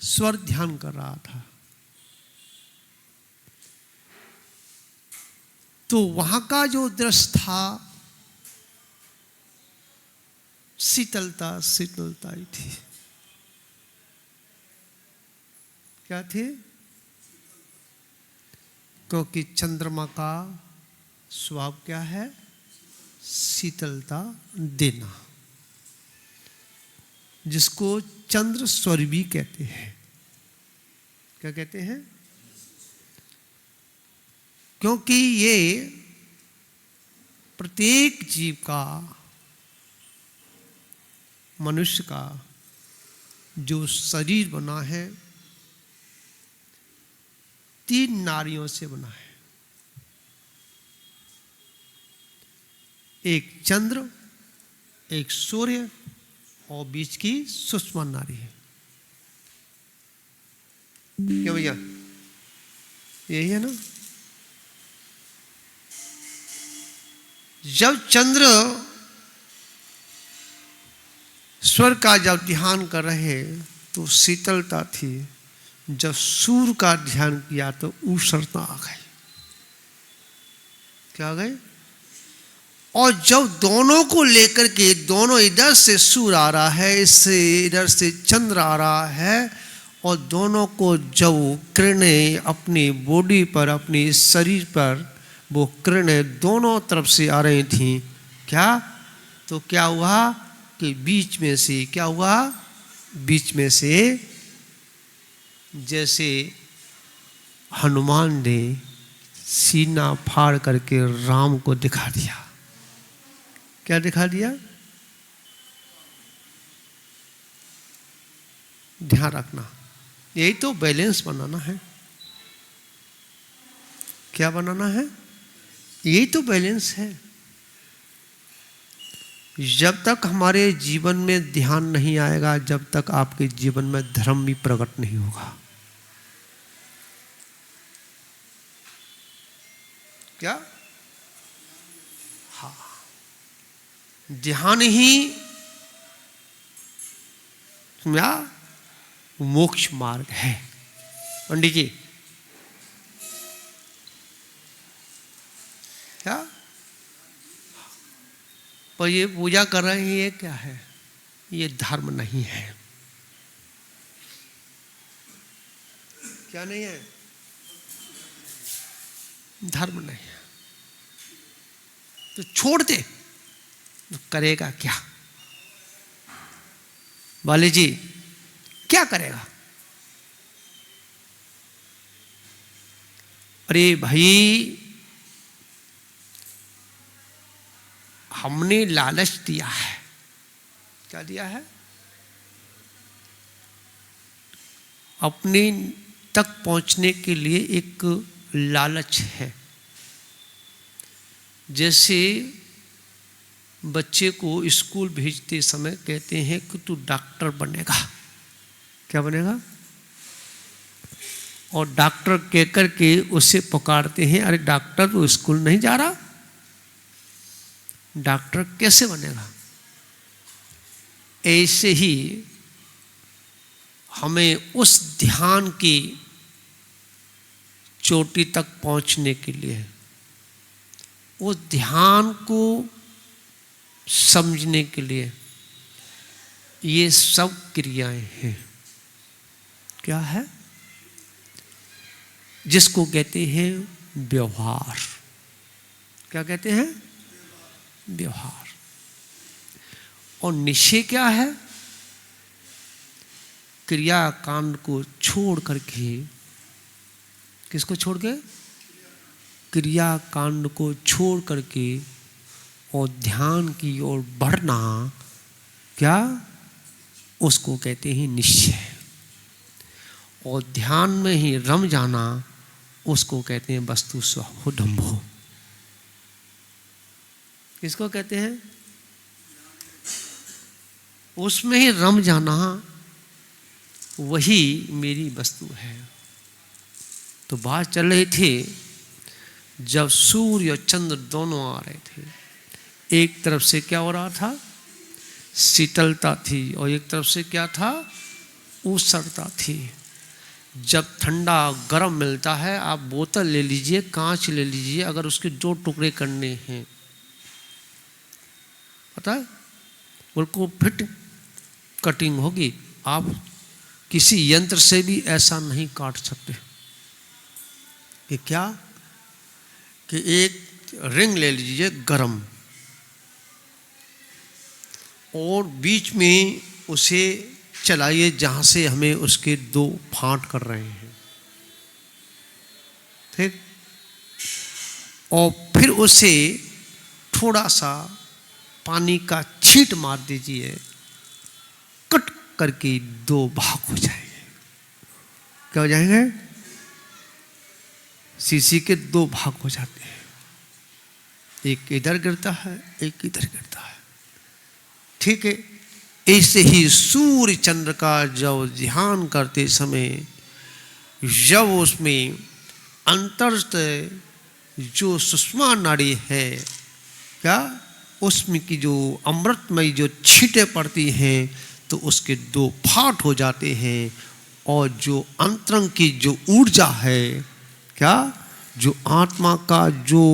स्वर ध्यान कर रहा था तो वहां का जो दृश्य था शीतलता शीतलता ही थी। क्या थी? क्योंकि चंद्रमा का स्वभाव क्या है? शीतलता देना, जिसको चंद्र स्वर भी कहते हैं। क्या कहते हैं? क्योंकि ये प्रत्येक जीव का, मनुष्य का जो शरीर बना है 3 नारियों से बना है। एक चंद्र, एक सूर्य और बीच की सुषमा नारी है। क्या भैया, यही है ना? जब चंद्र स्वर का जब ध्यान कर रहे तो शीतलता थी, जब सूर्य का ध्यान किया तो उष्णता आ गई। क्या आ गई? और जब दोनों को लेकर के, दोनों इधर से सूर्य आ रहा है, इससे इधर से चंद्र आ रहा है, और दोनों को जब किरणें अपनी बॉडी पर, अपने शरीर पर वो किरणें दोनों तरफ से आ रही थी, क्या तो क्या हुआ कि बीच में से क्या हुआ? बीच में से जैसे हनुमान ने सीना फाड़ करके राम को दिखा दिया। क्या दिखा दिया? ध्यान रखना, यही तो बैलेंस बनाना है। क्या बनाना है? यही तो बैलेंस है। जब तक हमारे जीवन में ध्यान नहीं आएगा, जब तक आपके जीवन में धर्म भी प्रकट नहीं होगा। क्या? हाँ, ध्यान ही क्या मोक्ष मार्ग है। पंडित जी, क्या? पर ये पूजा कर रहे हैं, ये क्या है? ये धर्म नहीं है। क्या नहीं है? धर्म नहीं है। तो छोड़ दे, तो करेगा क्या? बाली जी क्या करेगा? अरे भाई, हमने लालच दिया है। क्या दिया है? अपने तक पहुंचने के लिए एक लालच है। जैसे बच्चे को स्कूल भेजते समय कहते हैं कि तू डॉक्टर बनेगा। क्या बनेगा? और डॉक्टर कहकर के उसे पुकारते हैं, अरे डॉक्टर तो स्कूल नहीं जा रहा, डॉक्टर कैसे बनेगा? ऐसे ही हमें उस ध्यान की चोटी तक पहुंचने के लिए, उस ध्यान को समझने के लिए ये सब क्रियाएं हैं। क्या है? जिसको कहते हैं व्यवहार। क्या कहते हैं? व्यवहार। और निश्चय क्या है? क्रिया कांड को छोड़ करके, किसको छोड़ के? क्रिया कांड को छोड़ करके और ध्यान की ओर बढ़ना, क्या? उसको कहते हैं निश्चय। और ध्यान में ही रम जाना, उसको कहते हैं वस्तु स्वहुडम्भो। किसको कहते हैं? उसमें ही रम जाना, वही मेरी वस्तु है। तो बात चल रही थी, जब सूर्य और चंद्र दोनों आ रहे थे, एक तरफ से क्या हो रहा था? शीतलता थी, और एक तरफ से क्या था? ऊष्णता थी। जब ठंडा गर्म मिलता है, आप बोतल ले लीजिए, कांच ले लीजिए, अगर उसके 2 टुकड़े करने हैं, पता है, उनको फिट कटिंग होगी। आप किसी यंत्र से भी ऐसा नहीं काट सकते। कि क्या? कि एक रिंग ले लीजिए गरम, और बीच में उसे चलाइए जहाँ से हमें उसके 2 फांट कर रहे हैं, ठीक? और फिर उसे थोड़ा सा पानी का छींट मार दीजिए, कट करके 2 भाग हो जाएंगे। क्या हो जाएंगे? शीशी के 2 भाग हो जाते हैं, एक इधर गिरता है, एक इधर गिरता है, ठीक है। ऐसे ही सूर्य चंद्र का जब ध्यान करते समय, जब उसमें अंतरस्थ जो सुषमा नाड़ी है, क्या? उसमें की जो अमृतमयी जो छींटे पड़ती हैं, तो उसके 2 फाट हो जाते हैं, और जो अंतरंग की जो ऊर्जा है, क्या? जो आत्मा का जो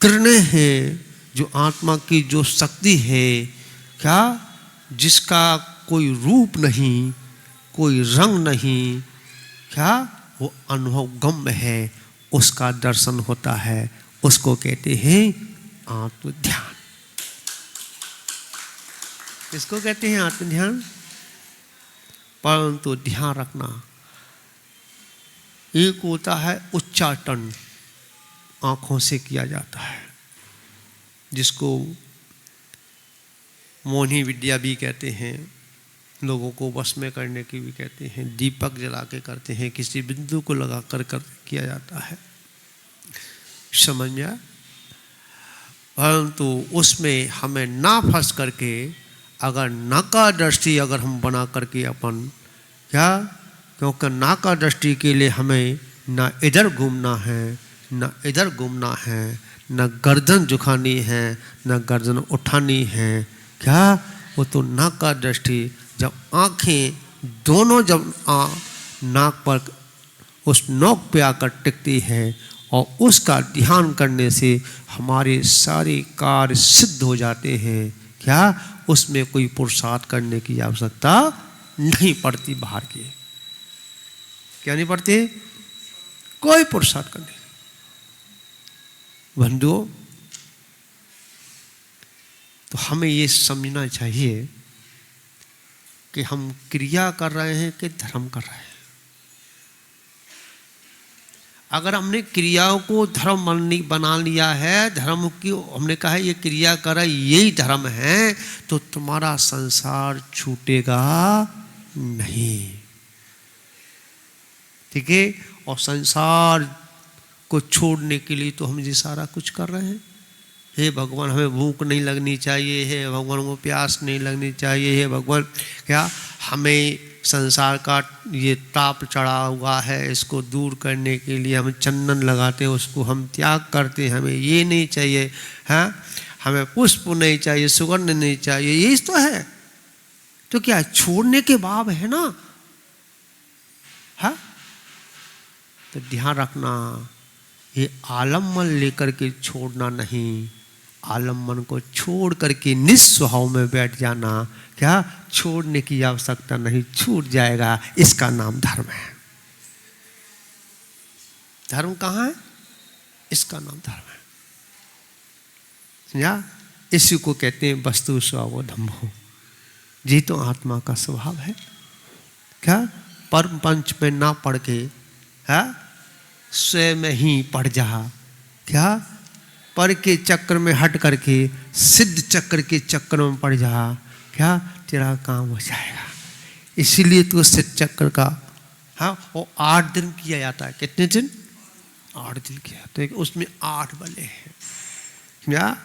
किरणें हैं, जो आत्मा की जो शक्ति है, क्या? जिसका कोई रूप नहीं, कोई रंग नहीं, क्या? वो अनुभव गम्य है, उसका दर्शन होता है। उसको कहते हैं आत्मध्यान। इसको कहते हैं आत्मध्यान। परंतु ध्यान रखना, एक होता है उच्चाटन, आंखों से किया जाता है, जिसको मोहिनी विद्या भी कहते हैं, लोगों को वश में करने की भी कहते हैं। दीपक जला के करते हैं, किसी बिंदु को लगा कर किया जाता है, समझ में आया? परंतु उसमें हमें ना फंस करके, अगर नाका दृष्टि अगर हम बना करके अपन, क्या? क्योंकि नाका दृष्टि के लिए हमें ना इधर घूमना है, ना इधर घूमना है, ना गर्दन झुकानी है, ना गर्दन उठानी है, क्या? वो तो नाक का दृष्टि, जब आँखें दोनों जब नाक पर उस नोक पे आकर टिकती है, और उसका ध्यान करने से हमारे सारे कार्य सिद्ध हो जाते हैं, क्या? उसमें कोई पुरुषार्थ करने की आवश्यकता नहीं पड़ती बाहर की। क्या नहीं पड़ती? कोई पुरुषार्थ करने। बंधुओं, तो हमें ये समझना चाहिए कि हम क्रिया कर रहे हैं कि धर्म कर रहे हैं। अगर हमने क्रियाओं को धर्म बना लिया है, धर्म की हमने कहा है ये क्रिया कर रहा है, यही धर्म है, तो तुम्हारा संसार छूटेगा नहीं, ठीक है? और संसार को छोड़ने के लिए तो हम ये सारा कुछ कर रहे हैं। हे भगवान, हमें भूख नहीं लगनी चाहिए, हे भगवान को प्यास नहीं लगनी चाहिए, हे भगवान, क्या? हमें संसार का ये ताप चढ़ा हुआ है, इसको दूर करने के लिए हम चंदन लगाते हैं, उसको हम त्याग करते हैं। हमें ये नहीं चाहिए, हाँ, हमें पुष्प नहीं चाहिए, सुगंध नहीं चाहिए, यही तो है। तो क्या छोड़ने के बाद है ना, हाँ? तो ध्यान रखना, ये आलम्बन लेकर के छोड़ना नहीं, आलम्बन को छोड़ करके निस्वभाव में बैठ जाना, क्या? छोड़ने की आवश्यकता नहीं, छूट जाएगा, इसका नाम धर्म है। धर्म कहाँ है? इसका नाम धर्म है। समझा? इसी को कहते हैं वस्तु स्वभाव धम्मो। जी तो आत्मा का स्वभाव है। क्या परम पंच में ना पढ़ के है स्वयं ही पढ़ जा। क्या पर के चक्र में हट करके सिद्ध चक्र के चक्र में पड़ जा। क्या तेरा काम हो जाएगा। इसीलिए तो सिद्ध चक्र का हाँ वो 8 दिन किया जाता है। कितने दिन? 8 दिन किया जाता है। उसमें 8 बले हैं। क्या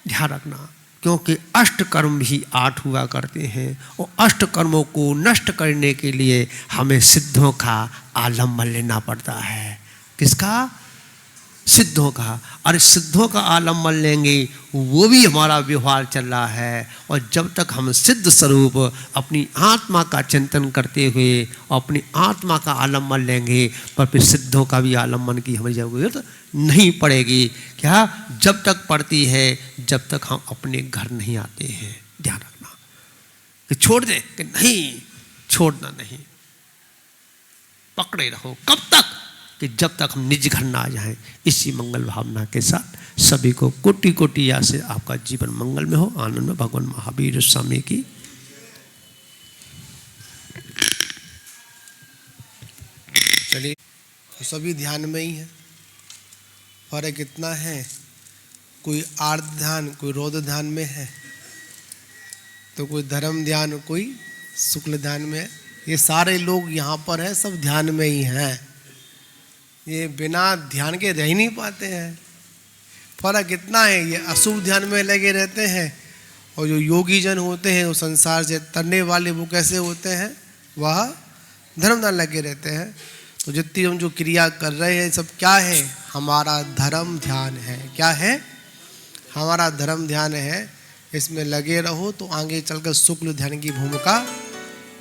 ध्यान रखना, क्योंकि अष्ट कर्म भी 8 हुआ करते हैं और अष्ट कर्मों को नष्ट करने के लिए हमें सिद्धों का आलम्बन लेना पड़ता है। किसका? सिद्धों का। और सिद्धों का आलम्बन लेंगे वो भी हमारा व्यवहार चल रहा है। और जब तक हम सिद्ध स्वरूप अपनी आत्मा का चिंतन करते हुए अपनी आत्मा का आलम्बन लेंगे पर फिर सिद्धों का भी आलम्बन की हमें जरूरत नहीं पड़ेगी। क्या जब तक पड़ती है जब तक हम अपने घर नहीं आते हैं। ध्यान रखना कि छोड़ दे कि नहीं, छोड़ना नहीं, पकड़े रहो। कब तक? कि जब तक हम निज घर ना आ जाएं। इसी मंगल भावना के साथ सभी को कोटि कोटि या से आपका जीवन मंगल में हो, आनंद में। भगवान महावीर स्वामी की चलिए तो सभी ध्यान में ही है। फर्क इतना है कोई आर्त ध्यान कोई रौद्र ध्यान में है, तो कोई धर्म ध्यान कोई शुक्ल ध्यान में है। ये सारे लोग यहाँ पर है सब ध्यान में ही हैं। ये बिना ध्यान के रह ही नहीं पाते हैं। फर्क इतना है ये अशुभ ध्यान में लगे रहते हैं और जो योगी जन होते हैं वो संसार से तरने वाले वो कैसे होते हैं? वह धर्म ध्यान लगे रहते हैं। तो जितनी हम जो क्रिया कर रहे हैं सब क्या है? हमारा धर्म ध्यान है। क्या है? हमारा धर्म ध्यान है। इसमें लगे रहो तो आगे चलकर शुक्ल ध्यान की भूमिका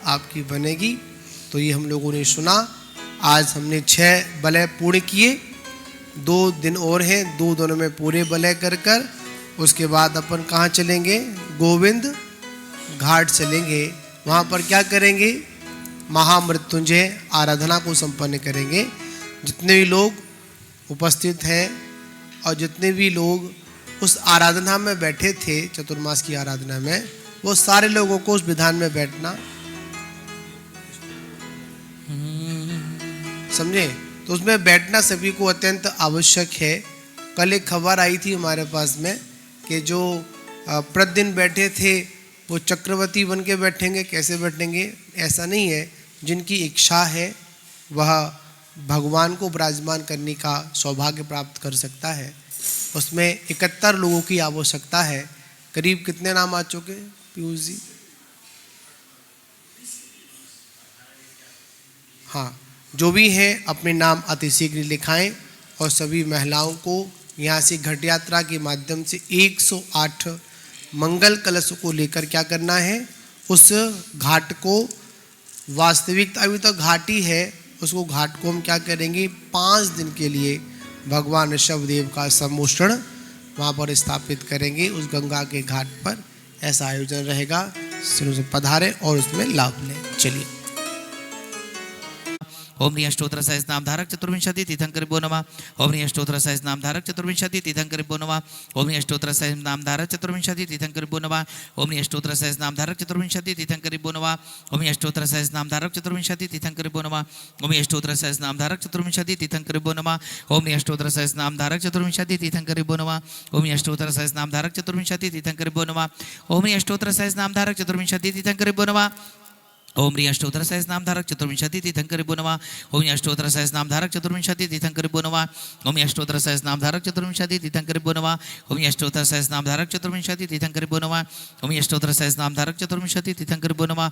आपकी बनेगी। तो ये हम लोगों ने सुना। आज हमने 6 बलय पूर्ण किए। 2 दिन और हैं, 2 दिनों में पूरे बलय कर कर उसके बाद अपन कहाँ चलेंगे? गोविंद घाट चलेंगे। वहाँ पर क्या करेंगे? महामृत्युंजय आराधना को संपन्न करेंगे। जितने भी लोग उपस्थित हैं और जितने भी लोग उस आराधना में बैठे थे, चतुर्मास की आराधना में, वो सारे लोगों को उस विधान में बैठना, समझे? तो उसमें बैठना सभी को अत्यंत आवश्यक है। कल एक खबर आई थी हमारे पास में कि जो प्रतिदिन बैठे थे वो चक्रवर्ती बन के बैठेंगे। कैसे बैठेंगे? ऐसा नहीं है। जिनकी इच्छा है वह भगवान को विराजमान करने का सौभाग्य प्राप्त कर सकता है। उसमें 71 लोगों की आवश्यकता है। करीब कितने नाम आ चुके पीयूष जी? हाँ, जो भी हैं अपने नाम अति शीघ्र लिखाएं और सभी महिलाओं को यहाँ से घट यात्रा के माध्यम से 108 मंगल कलश को लेकर क्या करना है? उस घाट को, वास्तविकता अभी तो घाट ही है, उसको घाट को हम क्या करेंगे? 5 दिन के लिए भगवान ऋषभदेव का सम्मोषण वहाँ पर स्थापित करेंगे उस गंगा के घाट पर। ऐसा आयोजन रहेगा। सिरों से पधारें और उसमें लाभ लें। चलिए। ओम ह्रीं अष्टोत्तर सहस्रनाम धारक चतुर्विंशति तीर्थंकरिभ्यो नमः। ओम ह्रीं अष्टोत्तर सहस्रनाम धारक चतुर्विंशति तीर्थंकरिभ्यो नमः। ओम ह्रीं अष्टोत्तर सहस्रनाम धारक चतुर्विंशति तीर्थंकरिभ्यो नमः। ओम ह्रीं अष्टोत्तर सहस्रनाम धारक चतुर्विंशति तीर्थंकरिभ्यो नमः। ओम ह्रीं अष्टोत्तर सहस्रनाम धारक चतुर्विंशति तीर्थंकरिभ्यो नमः। ओम ह्रीं अष्टोत्तर सहस्रनाम धारक चतुर्विंशति तीर्थंकरिभ्यो नमः। ओम ह्रीं अष्टोत्तर सहस्रनाम धारक चतुर्विंशति तीर्थंकरिभ्यो नमः। ओम ह्रीं अष्टोत्तर सहस्रनाम धारक चतुर्विंशति तीर्थंकरिभ्यो नमः। ओम ह्रीं अष्टोत्तर सहस्रनाम धारक चतुर्विंशति तीर्थंकरिभ्यो नमः। ओम ह्रीं अष्टोत्तर सहस्रनाम धारक चतुर्विंशति तीर्थंकरिभ्यो नमः। ओम ह्रीं अष्टोत्तर सहस्रनाम धारक चतुर्विंशति तीर्थंकरिभ्यो नमः। ओम ह्रीं अष्टोत्तर सहस्रनाम धारक चतुर्विंशति तीर्थंकरिभ्यो नमः। ओम ह्रीं अष्टोत्तर सहस्रनाम धारक चतुर्विंशति तीर्थंकरिभ्यो नमः। ओम ह्रीं अष्टोत्तर सहस्रनाम धारक चतुर्विंशति तीर्थंकरिभ्यो नमः।